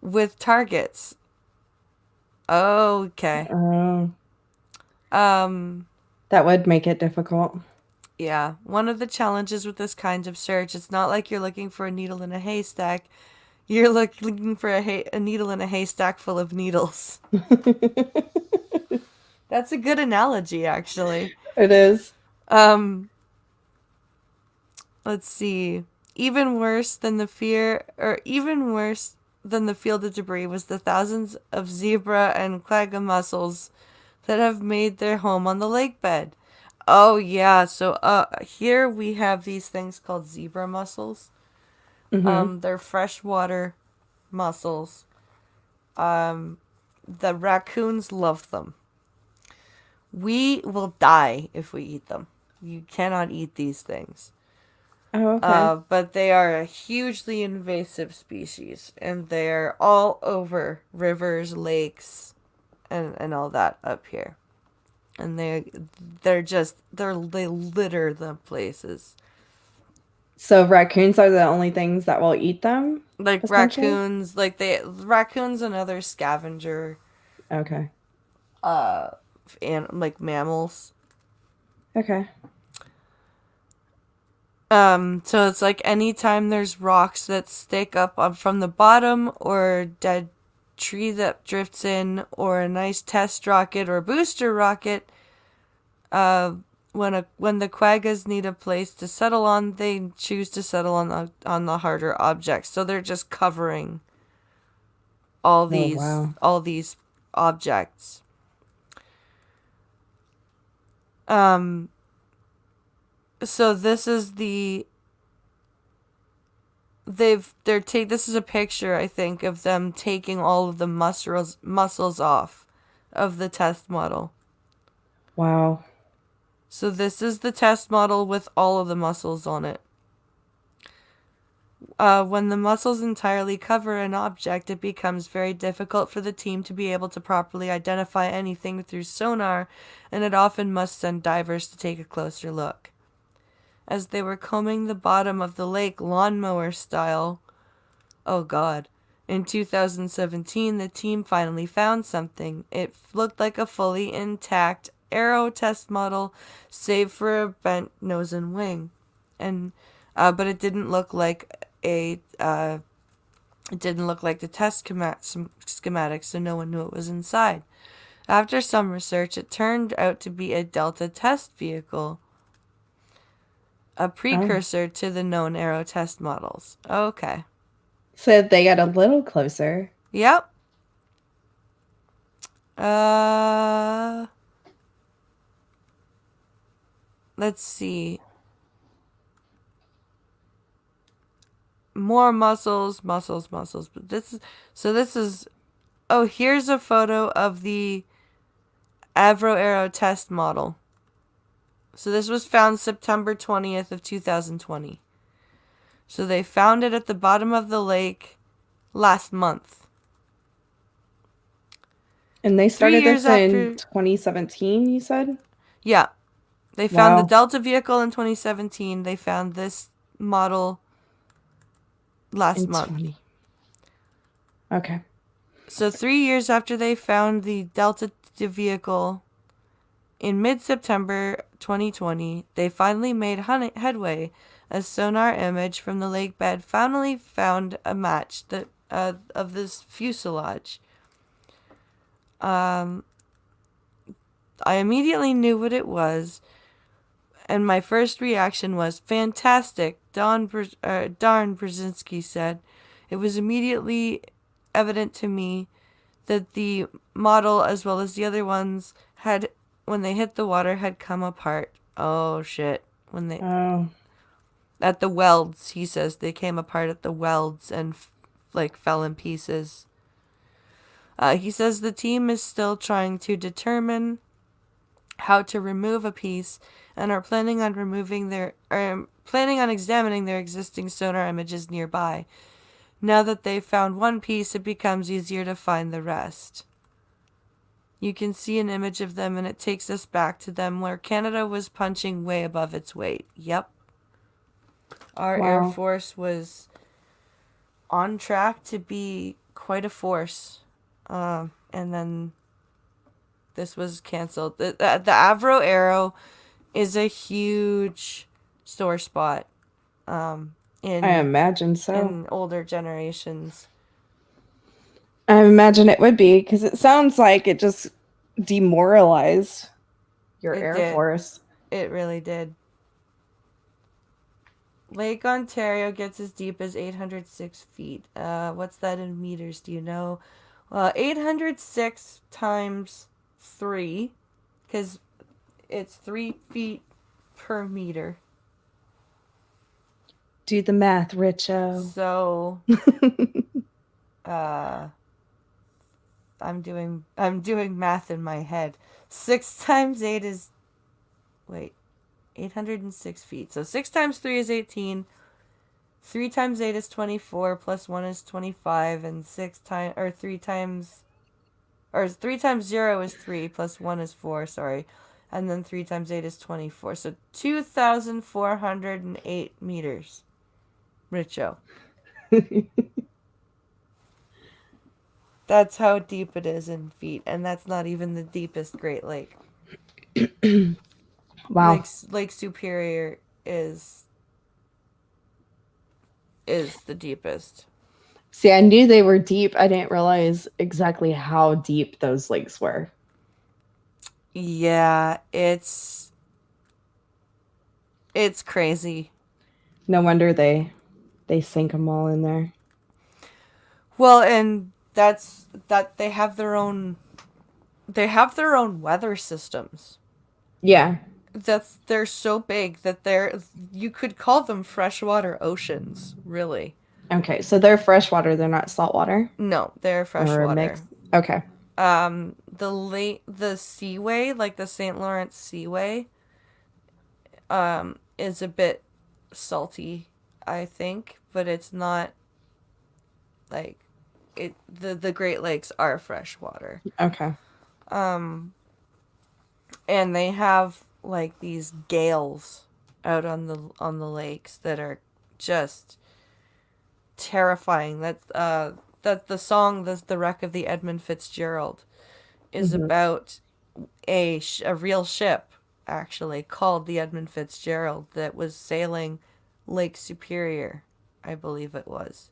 A: with targets. Okay.
B: That would make it difficult.
A: Yeah. One of the challenges with this kind of search, it's not like you're looking for a needle in a haystack. You're looking for a needle in a haystack full of needles. That's a good analogy, actually.
B: It is.
A: Let's see. Even worse than the field of debris was the thousands of zebra and quagga mussels that have made their home on the lake bed. Oh yeah, so here we have these things called zebra mussels. They're freshwater mussels. The raccoons love them. We will die if we eat them. You cannot eat these things.
B: Oh, okay.
A: But they are a hugely invasive species, and they're all over rivers, lakes, and all that up here. And they litter the places.
B: So raccoons are the only things that will eat them?
A: Like raccoons, raccoons and other scavenger,
B: Okay.
A: and like mammals.
B: Okay.
A: So it's like anytime there's rocks that stick up from the bottom, or a dead tree that drifts in, or a nice test rocket or booster rocket, when the quaggas need a place to settle on, they choose to settle on the harder objects. So they're just covering all these objects. So this is this is a picture, I think, of them taking all of the muscles off of the test model.
B: Wow.
A: So this is the test model with all of the muscles on it. When the muscles entirely cover an object, it becomes very difficult for the team to be able to properly identify anything through sonar, and it often must send divers to take a closer look. As they were combing the bottom of the lake lawnmower style, oh god, in 2017 the team finally found something. It looked like a fully intact aero test model, save for a bent nose and wing, but it didn't look like the test schematics, so no one knew it was inside. After some research, it turned out to be a Delta test vehicle, a precursor to the known aero test models. Okay.
B: So they got a little closer.
A: Yep. Let's see. More muscles. But this is oh, here's a photo of the Avro Aero test model. So this was found September 20th of 2020. So they found it at the bottom of the lake last month.
B: And they started this in 2017, you said?
A: Yeah. They found the Delta vehicle in 2017. They found this model last month.
B: Okay.
A: So 3 years after they found the Delta vehicle, in mid-September 2020, they finally made headway. A sonar image from the lake bed finally found a match of this fuselage. I immediately knew what it was, and my first reaction was, fantastic, Don Brzezinski said. It was immediately evident to me that the model, as well as the other ones, had, when they hit the water, had come apart. Oh, shit. When they...
B: Oh.
A: At the welds, he says. They came apart at the welds and, fell in pieces. He says the team is still trying to determine how to remove a piece and are planning on examining their existing sonar images nearby. Now that they've found one piece, it becomes easier to find the rest. You can see an image of them, and it takes us back to them where Canada was punching way above its weight. Yep. Our Air Force was on track to be quite a force. And then this was canceled. The Avro Arrow is a huge sore spot.
B: I imagine so.
A: In older generations.
B: I imagine it would be, because it sounds like it just demoralized your Air Force.
A: It really did. Lake Ontario gets as deep as 806 feet. What's that in meters? Do you know? 806 times 3, because it's 3 feet per meter.
B: Do the math, Richo.
A: So, I'm doing math in my head. 6 times 8 is, 806 feet. So 6 times 3 is 18. 3 times 8 is 24, plus 1 is 25, and 3 times 0 is 3, plus 1 is 4, sorry. And then 3 times 8 is 24. So 2,408 meters. Richo. That's how deep it is in feet, and that's not even the deepest Great Lake.
B: Wow.
A: Lake Superior is the deepest.
B: See, I knew they were deep. I didn't realize exactly how deep those lakes were.
A: Yeah, it's crazy.
B: No wonder they sink them all in there.
A: Well, and that they have their own weather systems.
B: Yeah.
A: They're so big that you could call them freshwater oceans, really.
B: Okay, so they're freshwater, they're not saltwater?
A: No, they're freshwater.
B: Okay.
A: The seaway, like the St. Lawrence Seaway, is a bit salty, I think, but it's not like the Great Lakes are freshwater.
B: Okay.
A: And they have like these gales out on the lakes that are just terrifying. That the song, the Wreck of the Edmund Fitzgerald, is about a real ship, actually, called the Edmund Fitzgerald, that was sailing Lake Superior, I believe it was,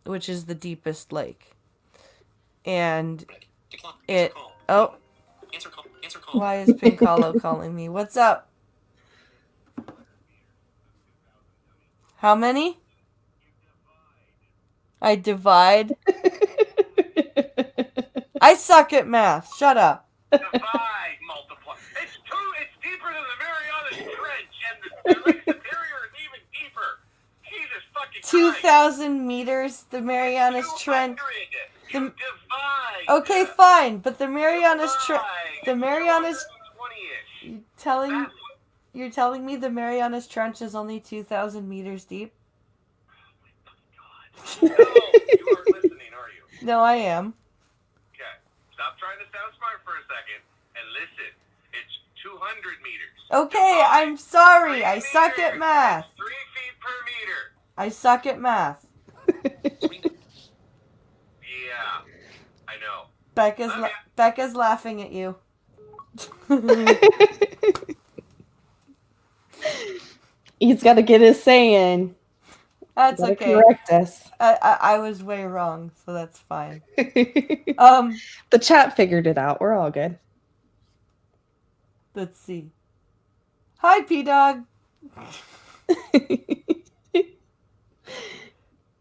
A: which is the deepest lake. And it... Oh. Why is Pinkalo calling me? What's up? How many? I divide? I suck at math. Shut up.
D: Divide, multiply. It's deeper than the Marianas Trench, and the Lake Superior is even deeper. Jesus fucking Christ.
A: 2,000 meters, the Marianas Trench.
D: You divide.
A: Okay, fine, but the Marianas Trench... The Marianas...
D: 20-ish.
A: You're telling me the Marianas Trench is only 2,000 meters deep?
D: Oh my God. No, you aren't listening, are you?
A: No, I am.
D: Okay, stop trying to sound smart for a second and listen. It's 200 meters.
A: Okay, I'm sorry. I suck at math.
D: 3 feet per meter.
A: I suck at math.
D: Yeah, I know.
A: Becca's laughing at you.
B: He's got to get his say in.
A: That's
B: Gotta
A: okay.
B: correct us.
A: I was way wrong, so that's fine.
B: The chat figured it out. We're all good.
A: Let's see. Hi, P-Dog.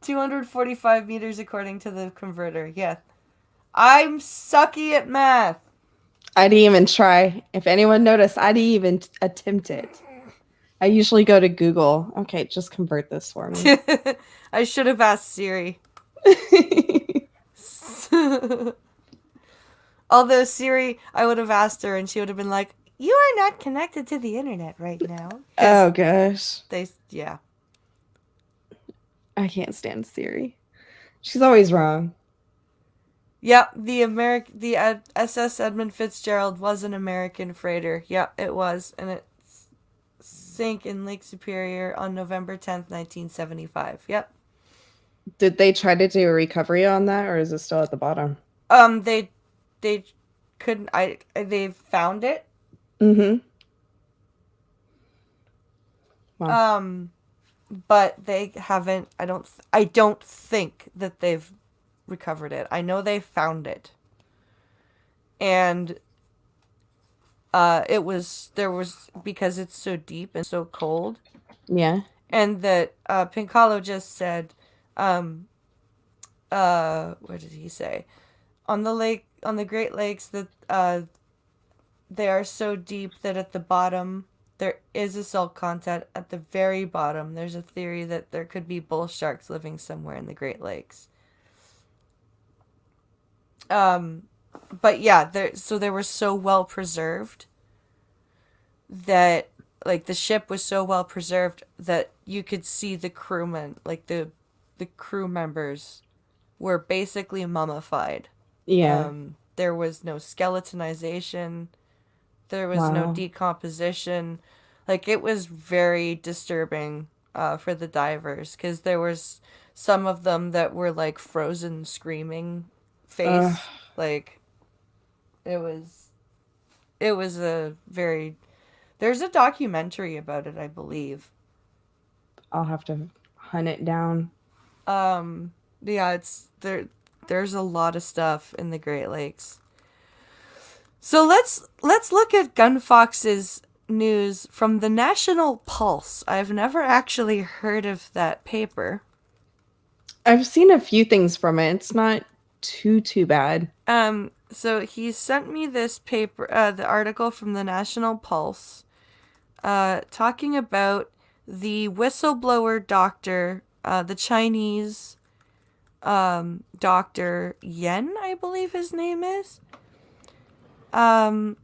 A: 245 meters according to the converter. Yeah. I'm sucky at math.
B: I didn't even try. If anyone noticed, I didn't even attempt it. I usually go to Google. Okay, just convert this for me.
A: I should have asked Siri. Although Siri, I would have asked her and she would have been like, "You are not connected to the internet right now."
B: Oh gosh.
A: Yeah.
B: I can't stand Siri. She's always wrong.
A: Yep, the SS Edmund Fitzgerald was an American freighter. Yep, it was, and it sank in Lake Superior on November 10th, 1975. Yep.
B: Did they try to do a recovery on that, or is it still at the bottom?
A: They couldn't. They found it.
B: Mm-hmm. Wow.
A: But they haven't. I don't think that they've recovered it. I know they found it, and there was because it's so deep and so cold.
B: Yeah.
A: And that Pincalo just said, what did he say? On the Great Lakes, that they are so deep that at the bottom there is a salt content. At the very bottom, there's a theory that there could be bull sharks living somewhere in the Great Lakes. But yeah, they were so well preserved that, like, the ship was so well preserved that you could see the crewmen, like the crew members were basically mummified.
B: Yeah.
A: There was no skeletonization. There was no
B: Wow.
A: decomposition. Like, it was very disturbing for the divers, because there was some of them that were like frozen screaming face. Like, it was a very... There's a documentary about it, I believe.
B: I'll have to hunt it down.
A: Yeah, it's there. There's a lot of stuff in the Great Lakes. So let's look at Gunfox's news from the National Pulse. I've never actually heard of that paper.
B: I've seen a few things from it. It's not too bad.
A: So he sent me this paper, the article from the National Pulse, talking about the whistleblower doctor, the Chinese Dr. Yen, I believe his name is, who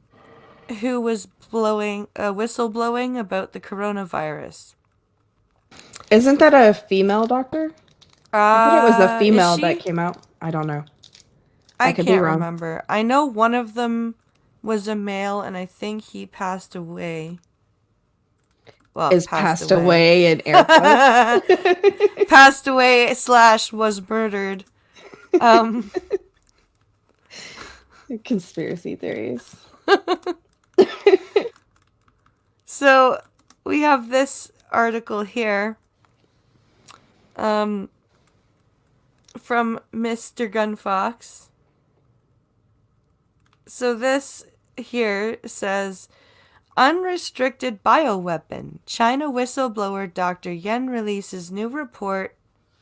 A: was whistleblowing about the coronavirus.
B: Isn't that a female doctor? I thought it was a female
A: is she?
B: that came out. I don't know.
A: I
B: could
A: can't
B: be wrong.
A: remember. I know one of them was a male, and I think he passed away. Well,
B: Is passed away in air quotes.
A: Passed away / was murdered.
B: Conspiracy theories.
A: So we have this article here from Mr. Gunfox. So this here says, unrestricted bioweapon. China whistleblower Dr. Yen releases new report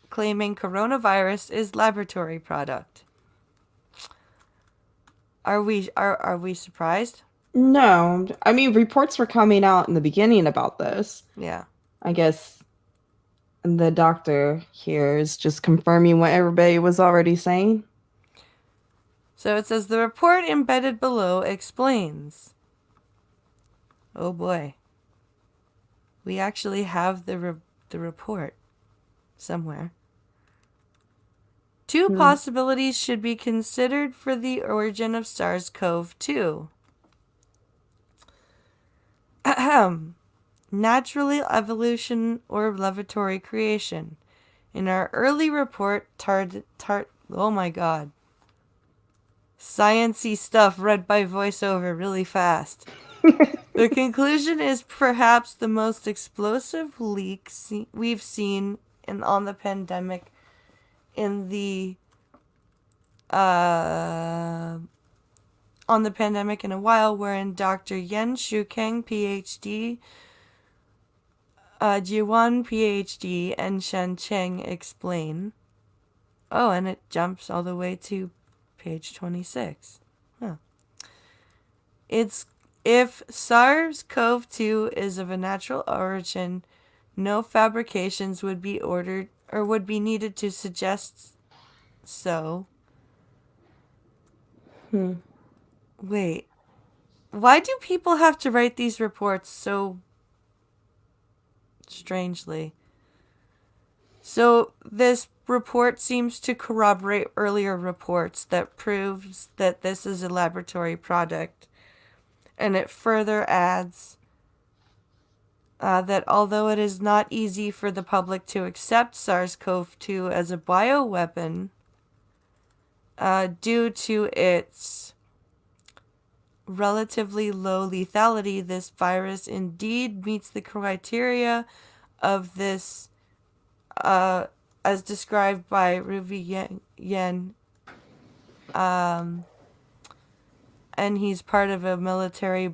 A: claiming coronavirus is laboratory product. Are we surprised?
B: No. I mean, reports were coming out in the beginning about this.
A: Yeah.
B: I guess the doctor here is just confirming what everybody was already saying.
A: So it says the report embedded below explains. Oh boy. We actually have the report somewhere. Two possibilities should be considered for the origin of SARS-CoV-2. Natural evolution or laboratory creation. In our early report, oh my god. Science-y stuff read by voiceover really fast. The conclusion is perhaps the most explosive leak we've seen on the pandemic in the on the pandemic in a while, wherein Dr. Yen Shukeng, PhD, Jiwan, PhD, and Shen Cheng explain. Oh, and it jumps all the way to page 26. Huh. It's if SARS-CoV-2 is of a natural origin, no fabrications would be ordered or would be needed to suggest so. Wait. Why do people have to write these reports so strangely? So this report seems to corroborate earlier reports that proves that this is a laboratory product. And it further adds that although it is not easy for the public to accept SARS-CoV-2 as a bioweapon, due to its relatively low lethality, this virus indeed meets the criteria of this, as described by Ruvi Yen, and he's part of a military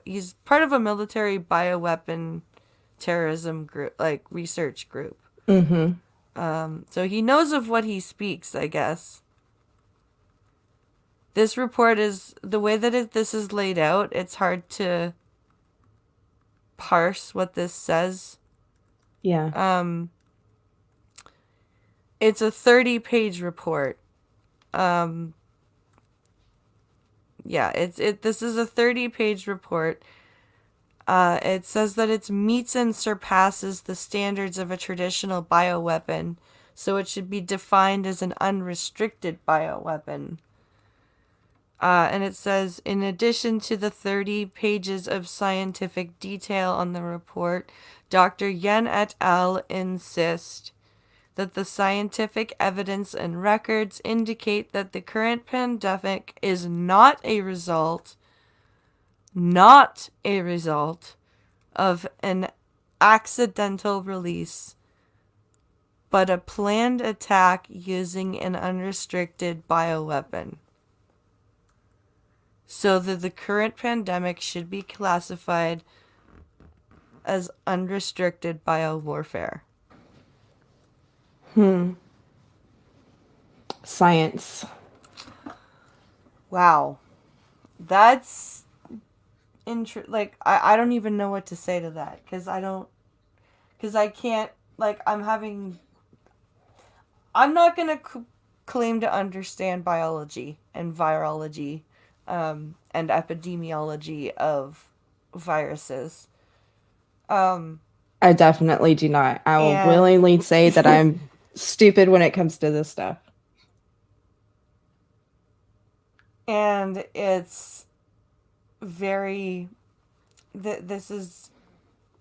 A: he's part of a military bioweapon terrorism group, like research group. So he knows of what he speaks, I guess. This report is, the way that this is laid out, it's hard to parse what this says.
B: Yeah.
A: It's a 30-page report. This is a 30-page report. It says that it meets and surpasses the standards of a traditional bioweapon, so it should be defined as an unrestricted bioweapon. And it says, in addition to the 30 pages of scientific detail on the report, Dr. Yen et al. Insist that the scientific evidence and records indicate that the current pandemic is not a result of an accidental release, but a planned attack using an unrestricted bioweapon. So that the current pandemic should be classified as unrestricted biowarfare.
B: Science.
A: Wow. That's I don't even know what to say to that, because I can't, I'm not going to claim to understand biology and virology and epidemiology of viruses.
B: I definitely do not. I will willingly say that I'm stupid when it comes to this stuff.
A: And it's very, this is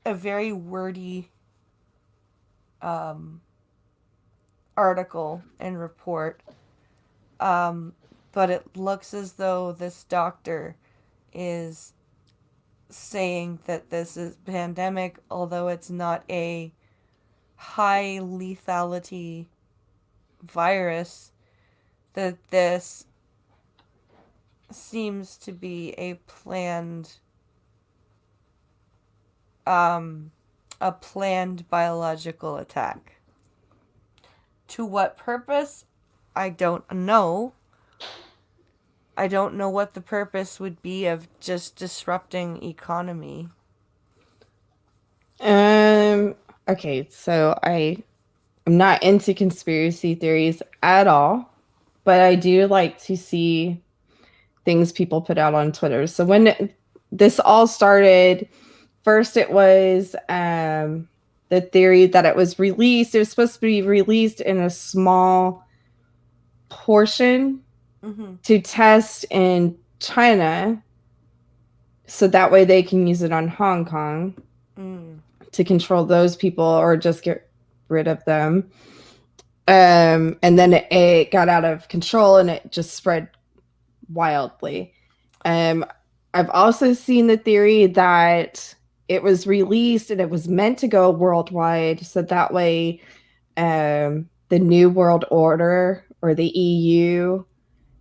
A: a very wordy article and report. But it looks as though this doctor is saying that this is pandemic, although it's not a high lethality virus, that this seems to be a planned biological attack. To what purpose? I don't know. I don't know what the purpose would be of just disrupting economy.
B: Okay, so I'm not into conspiracy theories at all, but I do like to see things people put out on Twitter. So when this all started, first it was the theory that it was supposed to be released in a small portion to test in China, so that way they can use it on Hong Kong to control those people or just get rid of them. And then it got out of control and it just spread wildly. I've also seen the theory that it was released and it was meant to go worldwide. So that way, the New World Order or the EU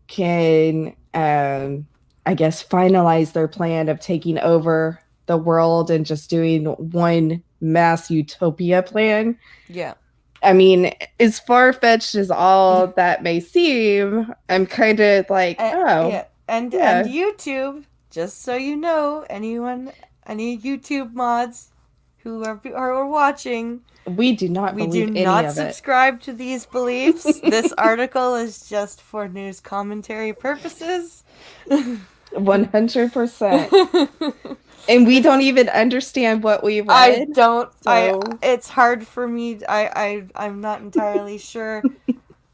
B: can, I guess, finalize their plan of taking over the world and just doing one mass utopia plan.
A: Yeah.
B: I mean, as far fetched as all that may seem, I'm kind of like, oh,
A: Yeah. And
B: yeah.
A: YouTube, just so you know, any YouTube mods who are watching,
B: We do not
A: we
B: believe
A: do
B: any
A: not
B: of it.
A: subscribe to these beliefs. This article is just for news commentary purposes.
B: 100%. And we don't even understand what we read.
A: I don't.
B: So
A: It's hard for me. I'm not entirely sure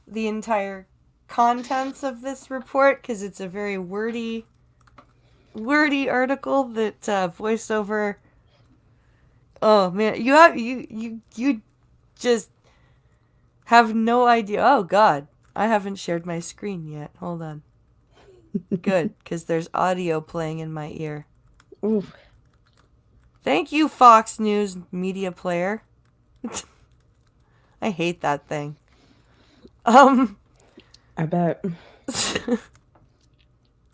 A: the entire contents of this report because it's a very wordy article that voiceover. Oh man, you just have no idea. Oh God, I haven't shared my screen yet. Hold on. Good, because there's audio playing in my ear.
B: ooh,
A: Thank you, Fox News media player. I hate that thing.
B: I bet.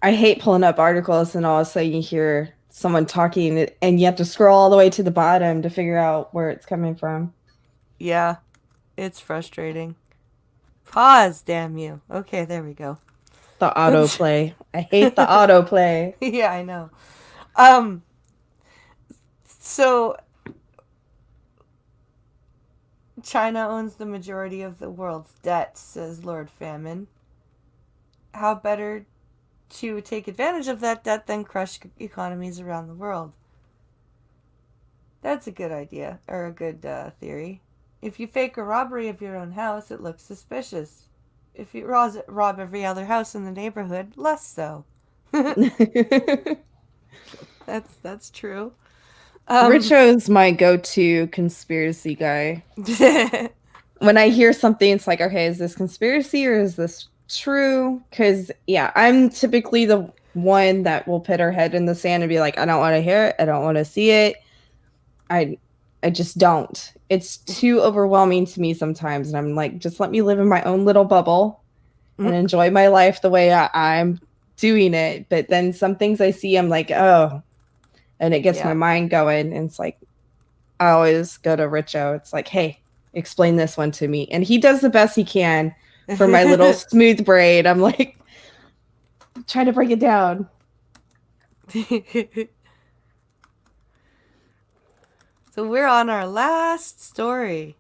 B: I hate pulling up articles and all of a sudden you hear someone talking and you have to scroll all the way to the bottom to figure out where it's coming from.
A: Yeah, it's frustrating. Pause, damn you. Okay, there we go.
B: The autoplay. I hate the autoplay.
A: Yeah, I know. So China owns the majority of the world's debt, says Lord Famine. How better to take advantage of that debt than crush economies around the world? That's a good idea, or a good theory. If you fake a robbery of your own house, it looks suspicious. If you rob every other house in the neighborhood, less so. That's true.
B: Richo's my go-to conspiracy guy. When I hear something, it's like, okay, is this conspiracy or is this true? Because, yeah, I'm typically the one that will put her head in the sand and be like, I don't want to hear it. I don't want to see it. I just don't. It's too overwhelming to me sometimes. And I'm like, just let me live in my own little bubble and enjoy my life the way I'm doing it. But then some things I see, I'm like, oh, and it gets my mind going. And it's like, I always go to Richo. It's like, hey, explain this one to me. And he does the best he can for my little smooth braid. I'm like, try to break it down.
A: So we're on our last story.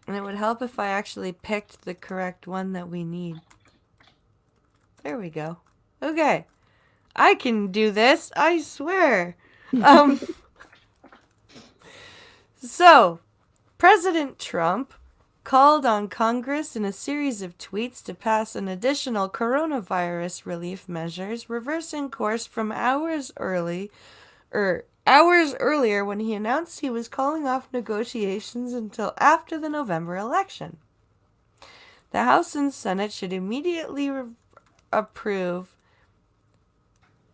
A: And it would help if I actually picked the correct one that we need. There we go. Okay. I can do this, I swear. So, President Trump called on Congress in a series of tweets to pass an additional coronavirus relief measures, reversing course from hours earlier when he announced he was calling off negotiations until after the November election. The House and Senate should immediately approve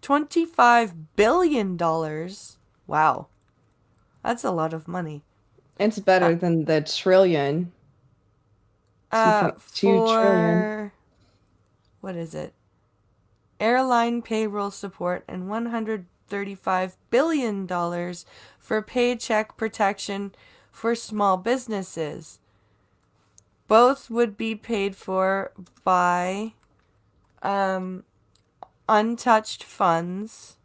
A: $25 billion. Wow. That's a lot of money.
B: It's better than the trillion. 2.2 trillion.
A: What is it? Airline payroll support and $135 billion for paycheck protection for small businesses. Both would be paid for by untouched funds.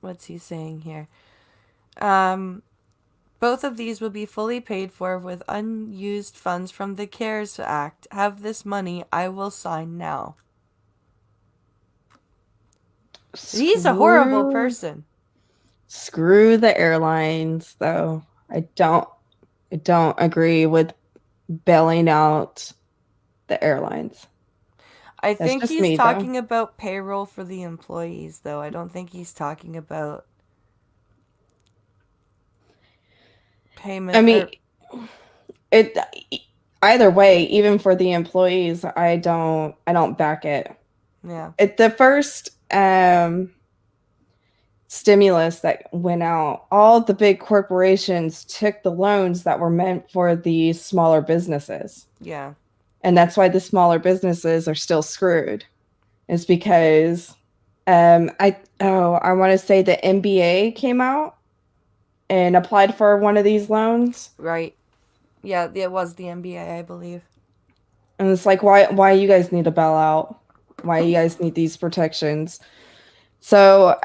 A: What's he saying here? Both of these will be fully paid for with unused funds from the CARES Act. Have this money. I will sign now. He's a horrible person.
B: Screw the airlines, though. I don't agree with bailing out the airlines.
A: I think he's talking about payroll for the employees, though. I don't think he's talking about payment.
B: I mean, either way, even for the employees, I don't back it.
A: Yeah.
B: The first stimulus that went out, all the big corporations took the loans that were meant for the smaller businesses.
A: Yeah.
B: And that's why the smaller businesses are still screwed. It's because I want to say the NBA came out and applied for one of these loans.
A: Right. Yeah, it was the NBA, I believe.
B: And it's like, why you guys need a bailout? Why you guys need these protections? So,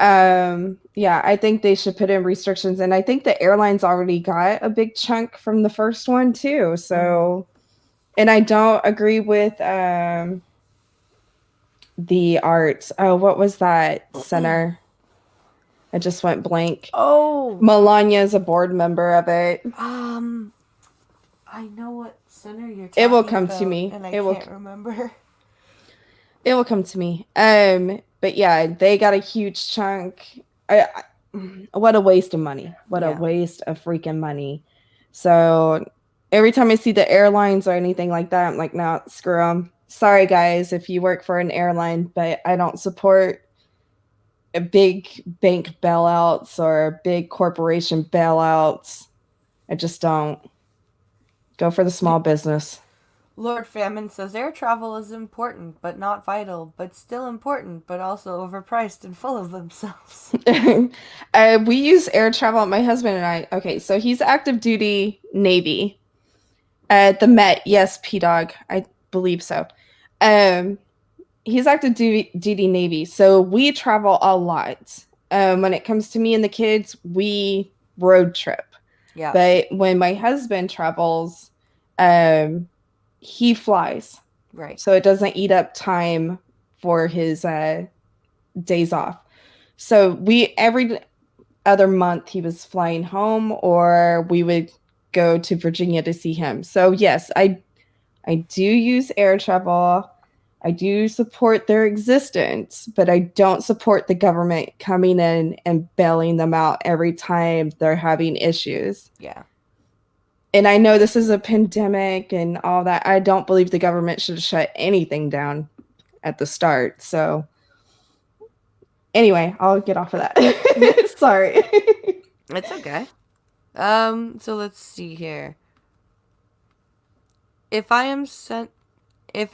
B: yeah, I think they should put in restrictions. And I think the airlines already got a big chunk from the first one, too. So, and I don't agree with the arts. Oh, what was that center? I just went blank.
A: Oh!
B: Melania is a board member of it.
A: I know what center you're talking about.
B: It will come to me.
A: And I
B: It will
A: can't remember.
B: It will come to me. But yeah, they got a huge chunk. What a waste of money. What a
A: Yeah.
B: waste of freaking money. So every time I see the airlines or anything like that, I'm like, no, screw them. Sorry, guys, if you work for an airline, but I don't support a big bank bailouts or big corporation bailouts. I just don't. Go for the small business.
A: Lord Famine says air travel is important, but not vital, but still important, but also overpriced and full of themselves.
B: We use air travel. My husband and I. Okay, so he's active duty Navy at the Met. Yes, P Dog. I believe so. He's active duty Navy, so we travel a lot. When it comes to me and the kids, we road trip.
A: Yeah.
B: But when my husband travels, he flies.
A: Right.
B: So it doesn't eat up time for his days off. So we every other month he was flying home, or we would go to Virginia to see him. So yes, I do use air travel. I do support their existence, but I don't support the government coming in and bailing them out every time they're having issues.
A: Yeah.
B: And I know this is a pandemic and all that. I don't believe the government should shut anything down at the start. So anyway, I'll get off of that. Sorry.
A: It's okay. So let's see here. If I am sent a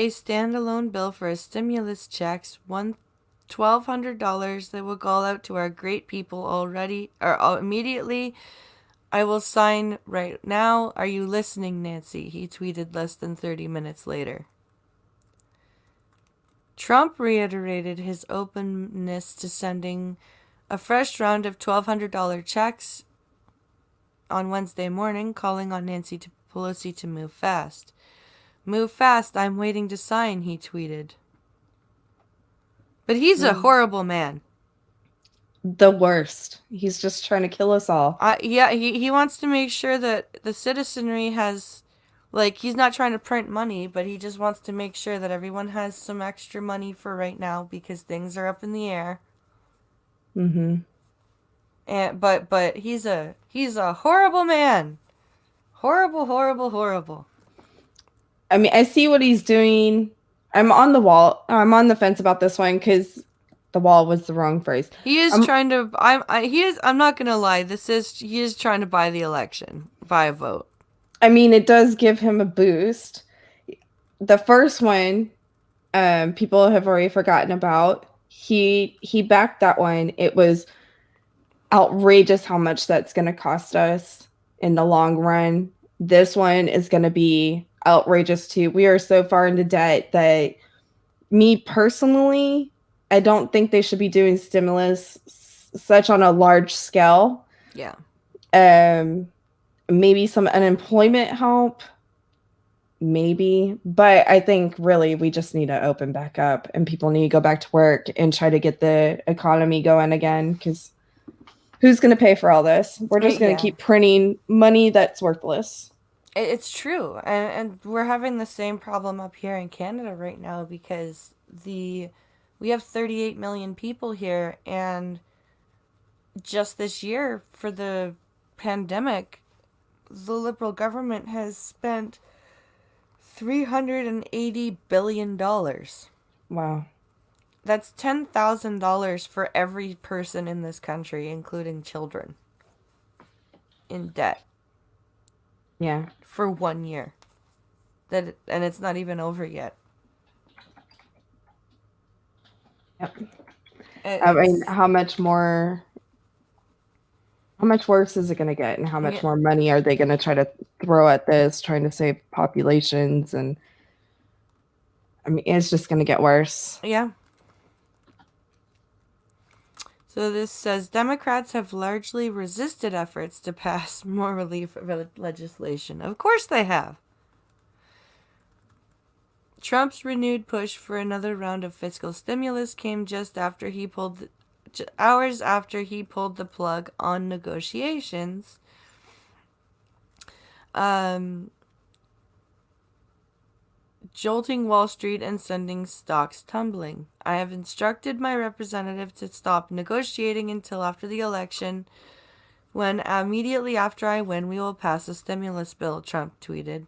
A: standalone bill for a stimulus checks, $1,200 that will go out to our great people already or immediately, I will sign right now. Are you listening, Nancy? He tweeted less than 30 minutes later. Trump reiterated his openness to sending a fresh round of $1,200 checks on Wednesday morning, calling on Nancy Pelosi to move fast. Move fast, I'm waiting to sign, he tweeted. But he's a horrible man.
B: The worst. He's just trying to kill us all.
A: Yeah, he wants to make sure that the citizenry has, like, he's not trying to print money, but he just wants to make sure that everyone has some extra money for right now because things are up in the air.
B: Mm-hmm.
A: And but he's a horrible man. Horrible, horrible, horrible.
B: I mean, I see what he's doing. I'm on the fence about this one because the wall was the wrong phrase.
A: He is trying to. I'm not gonna lie. He is trying to buy the election, buy a vote.
B: I mean, it does give him a boost. The first one, people have already forgotten about. He backed that one. It was outrageous how much that's going to cost us in the long run. This one is going to be outrageous too. We are so far into debt that me personally, I don't think they should be doing stimulus such on a large scale.
A: Yeah.
B: Maybe some unemployment help. Maybe. But I think really we just need to open back up and people need to go back to work and try to get the economy going again, because who's going to pay for all this? We're just going to keep printing money that's worthless.
A: It's true. And we're having the same problem up here in Canada right now because we have 38 million people here, and just this year for the pandemic, the Liberal government has spent $380 billion.
B: Wow.
A: That's $10,000 for every person in this country, including children, in debt
B: Yeah.
A: for 1 year. And it's not even over yet.
B: Yep.
A: It's,
B: I mean, how much worse is it going to get, and how much
A: Yeah.
B: more money are they going to try to throw at this, trying to save populations? And I mean, it's just going to get worse.
A: Yeah. So this says Democrats have largely resisted efforts to pass more relief legislation. Of course they have. Trump's renewed push for another round of fiscal stimulus came just after he pulled hours after he pulled the plug on negotiations. Jolting Wall Street and sending stocks tumbling. I have instructed my representative to stop negotiating until after the election, when immediately after I win, we will pass a stimulus bill, Trump tweeted.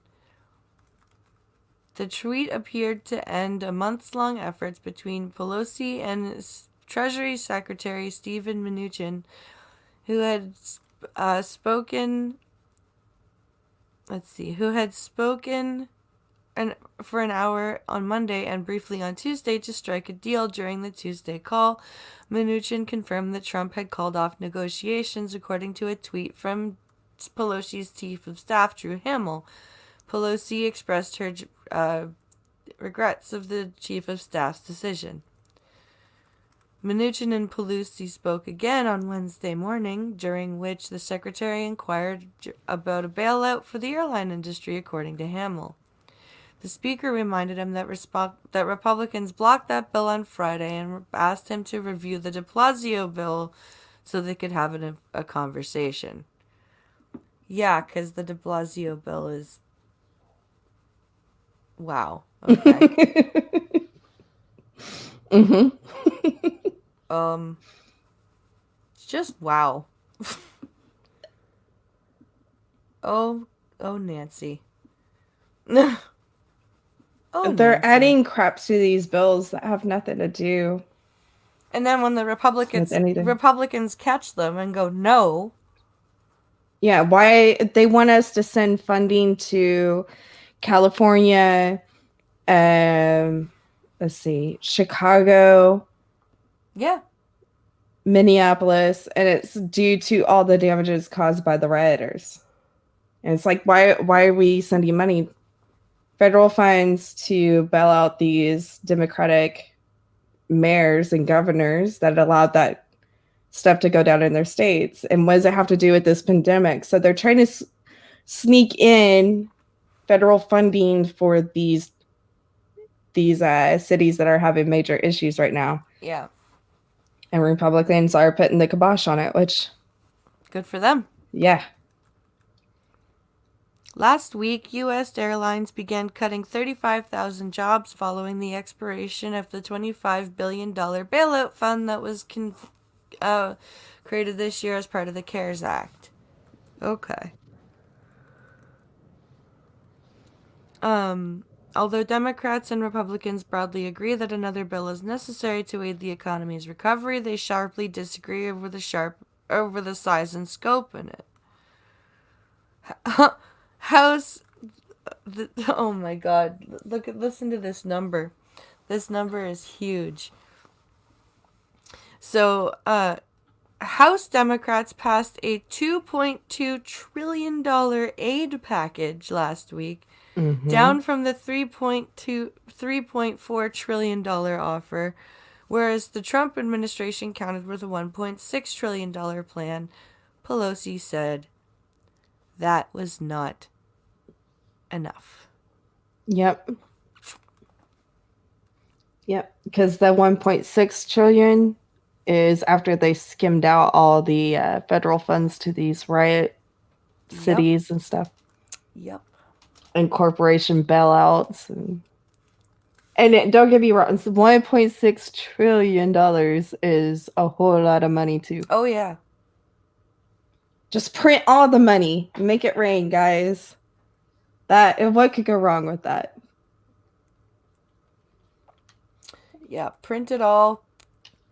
A: The tweet appeared to end a months-long efforts between Pelosi and Treasury Secretary Steven Mnuchin, who had spoken for an hour on Monday and briefly on Tuesday to strike a deal. During the Tuesday call, Mnuchin confirmed that Trump had called off negotiations, according to a tweet from Pelosi's chief of staff, Drew Hamill. Pelosi expressed her regrets of the chief of staff's decision. Mnuchin and Pelosi spoke again on Wednesday morning, during which the secretary inquired about a bailout for the airline industry, according to Hamill. The speaker reminded him that Republicans blocked that bill on Friday and asked him to review the de Blasio bill so they could have a conversation. Yeah, because the de Blasio bill is... Wow. Okay. It's just wow. Oh, Nancy.
B: They're
A: Nancy.
B: adding crap to these bills that have nothing to do.
A: And then when the Republicans catch them and go, no.
B: Yeah, why they want us to send funding to California, let's see, Chicago,
A: Yeah.
B: Minneapolis, and it's due to all the damages caused by the rioters. And it's like, why are we sending money, federal funds, to bail out these Democratic mayors and governors that allowed that stuff to go down in their states? And what does it have to do with this pandemic? So they're trying to sneak in federal funding for these cities that are having major issues right now.
A: Yeah.
B: And Republicans are putting the kibosh on it, which...
A: Good for them.
B: Yeah.
A: Last week, U.S. Airlines began cutting 35,000 jobs following the expiration of the $25 billion bailout fund that was created this year as part of the CARES Act. Okay. Although Democrats and Republicans broadly agree that another bill is necessary to aid the economy's recovery, they sharply disagree over the size and scope in it. Oh my God! Listen to this number. This number is huge. So, House Democrats passed a $2.2 trillion aid package last week, down from the $3.4 trillion offer, whereas the Trump administration countered with a $1.6 trillion plan. Pelosi said that was not enough.
B: Yep. Because the 1.6 trillion is after they skimmed out all the federal funds to these riot cities and stuff.
A: Yep.
B: And corporation bailouts. And don't get me wrong, $1.6 trillion is a whole lot of money too.
A: Oh, yeah.
B: Just print all the money. Make it rain, guys. What could go wrong with that?
A: Yeah, print it all.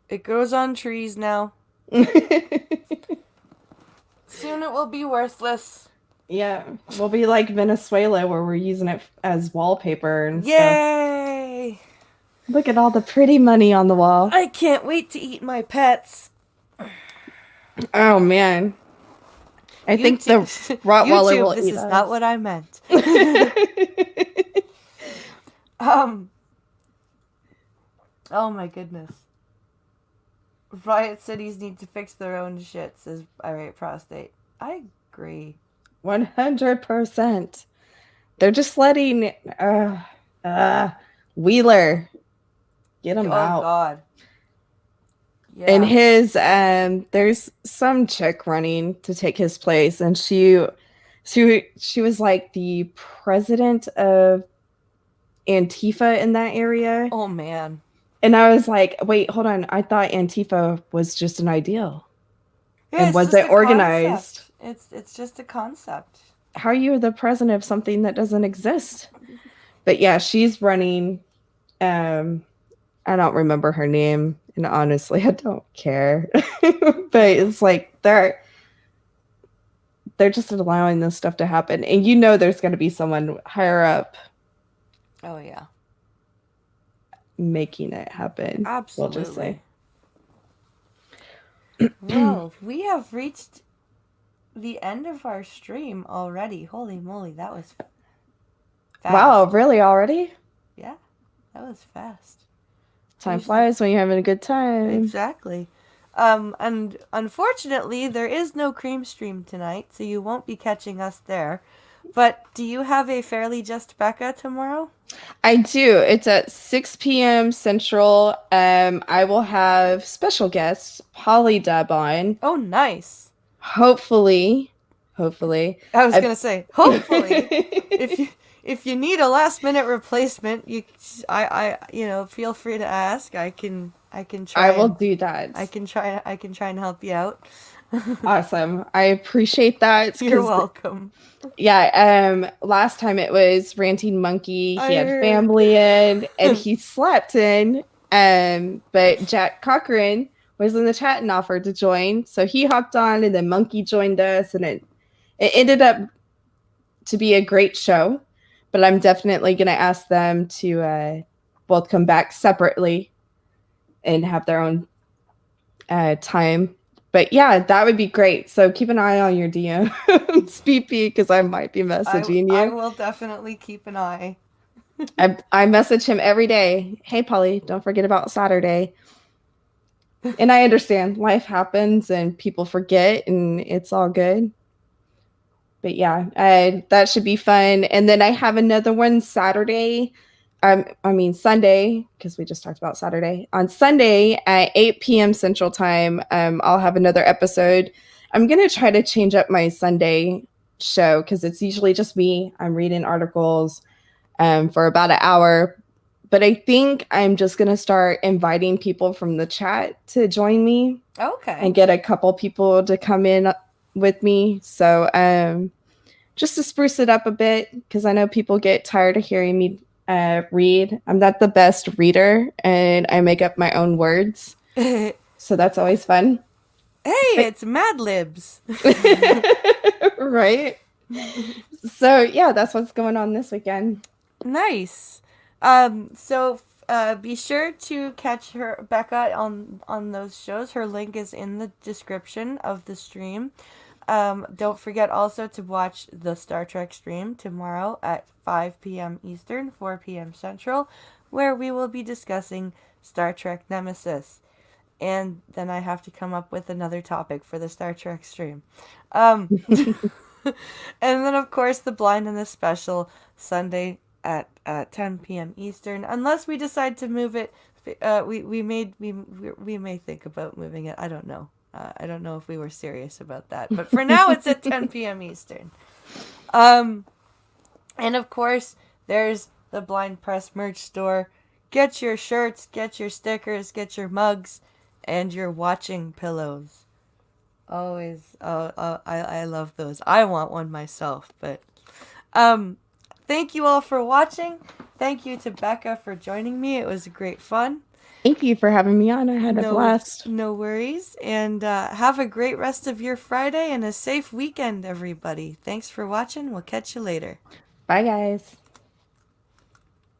A: It grows on trees now. Soon it will be worthless.
B: Yeah, we'll be like Venezuela where we're using it as wallpaper and stuff.
A: Yay!
B: Look at all the pretty money on the wall.
A: I can't wait to eat my pets.
B: Oh man. I think the Rottweiler
A: YouTube,
B: will
A: this
B: eat
A: is
B: us.
A: not what I meant. Oh my goodness. Riot cities need to fix their own shit, says Irate Prostate. I agree.
B: 100%. They're just letting Wheeler get him
A: Oh
B: out.
A: God. Yeah.
B: And his there's some chick running to take his place, and she was like the president of Antifa in that area.
A: Oh man.
B: And I was like, wait, hold on. I thought Antifa was just an ideal.
A: Yeah,
B: And was it organized?
A: It's just a concept.
B: How are you the president of something that doesn't exist? But yeah, she's running. I don't remember her name, and honestly, I don't care. But it's like they're just allowing this stuff to happen, and you know there's going to be someone higher up.
A: Oh yeah.
B: Making it happen.
A: Absolutely.
B: We'll just say.
A: Well, we have reached the end of our stream already. Holy moly, that was fast.
B: Wow, really already?
A: Yeah, that was fast.
B: Time flies when you're having a good time.
A: Exactly. And unfortunately, there is no cream stream tonight, so you won't be catching us there. But do you have a Fairly Just Becca tomorrow?
B: I do. It's at 6 p.m. Central. I will have special guest Polly Dub on.
A: Oh, nice.
B: Hopefully.
A: I was gonna say, hopefully, if you need a last minute replacement, I feel free to ask. I can try.
B: I will do that.
A: I can try and help you out.
B: Awesome. I appreciate that.
A: You're welcome.
B: Yeah, last time it was Ranting Monkey. He had family in and he slept in. But Jack Cochran was in the chat and offered to join. So he hopped on and then Monkey joined us, and it ended up to be a great show. But I'm definitely gonna ask them to both come back separately and have their own time. But yeah, that would be great. So keep an eye on your DMs, PP, because I might be messaging you.
A: I will definitely keep an eye.
B: I message him every day. Hey, Polly, don't forget about Saturday. And I understand life happens and people forget, and it's all good. But yeah, that should be fun. And then I have another one Saturday. Sunday, because we just talked about Saturday. On Sunday at 8 p.m. Central Time, I'll have another episode. I'm going to try to change up my Sunday show because it's usually just me. I'm reading articles for about an hour. But I think I'm just going to start inviting people from the chat to join me.
A: Okay. And
B: get a couple people to come in with me. So just to spruce it up a bit, because I know people get tired of hearing me read. I'm not the best reader, and I make up my own words. So that's always fun.
A: Hey, it's Mad Libs.
B: Right? So yeah, that's what's going on this weekend.
A: Nice. So be sure to catch her, Becca, on those shows. Her link is in the description of the stream. Don't forget also to watch the Star Trek stream tomorrow at 5 p.m. Eastern, 4 p.m. Central, where we will be discussing Star Trek Nemesis. And then I have to come up with another topic for the Star Trek stream. And then, of course, the Blind and the Special Sunday at 10 p.m. Eastern. Unless we decide to move it, we may think about moving it. I don't know. I don't know if we were serious about that. But for now, it's at 10 p.m. Eastern. And of course, there's the Blind Press merch store. Get your shirts, get your stickers, get your mugs, and your watching pillows. Always, I love those. I want one myself, but thank you all for watching. Thank you to Becca for joining me. It was great fun.
B: Thank you for having me on. I had a blast.
A: No worries. And have a great rest of your Friday and a safe weekend, everybody. Thanks for watching. We'll catch you later.
B: Bye, guys.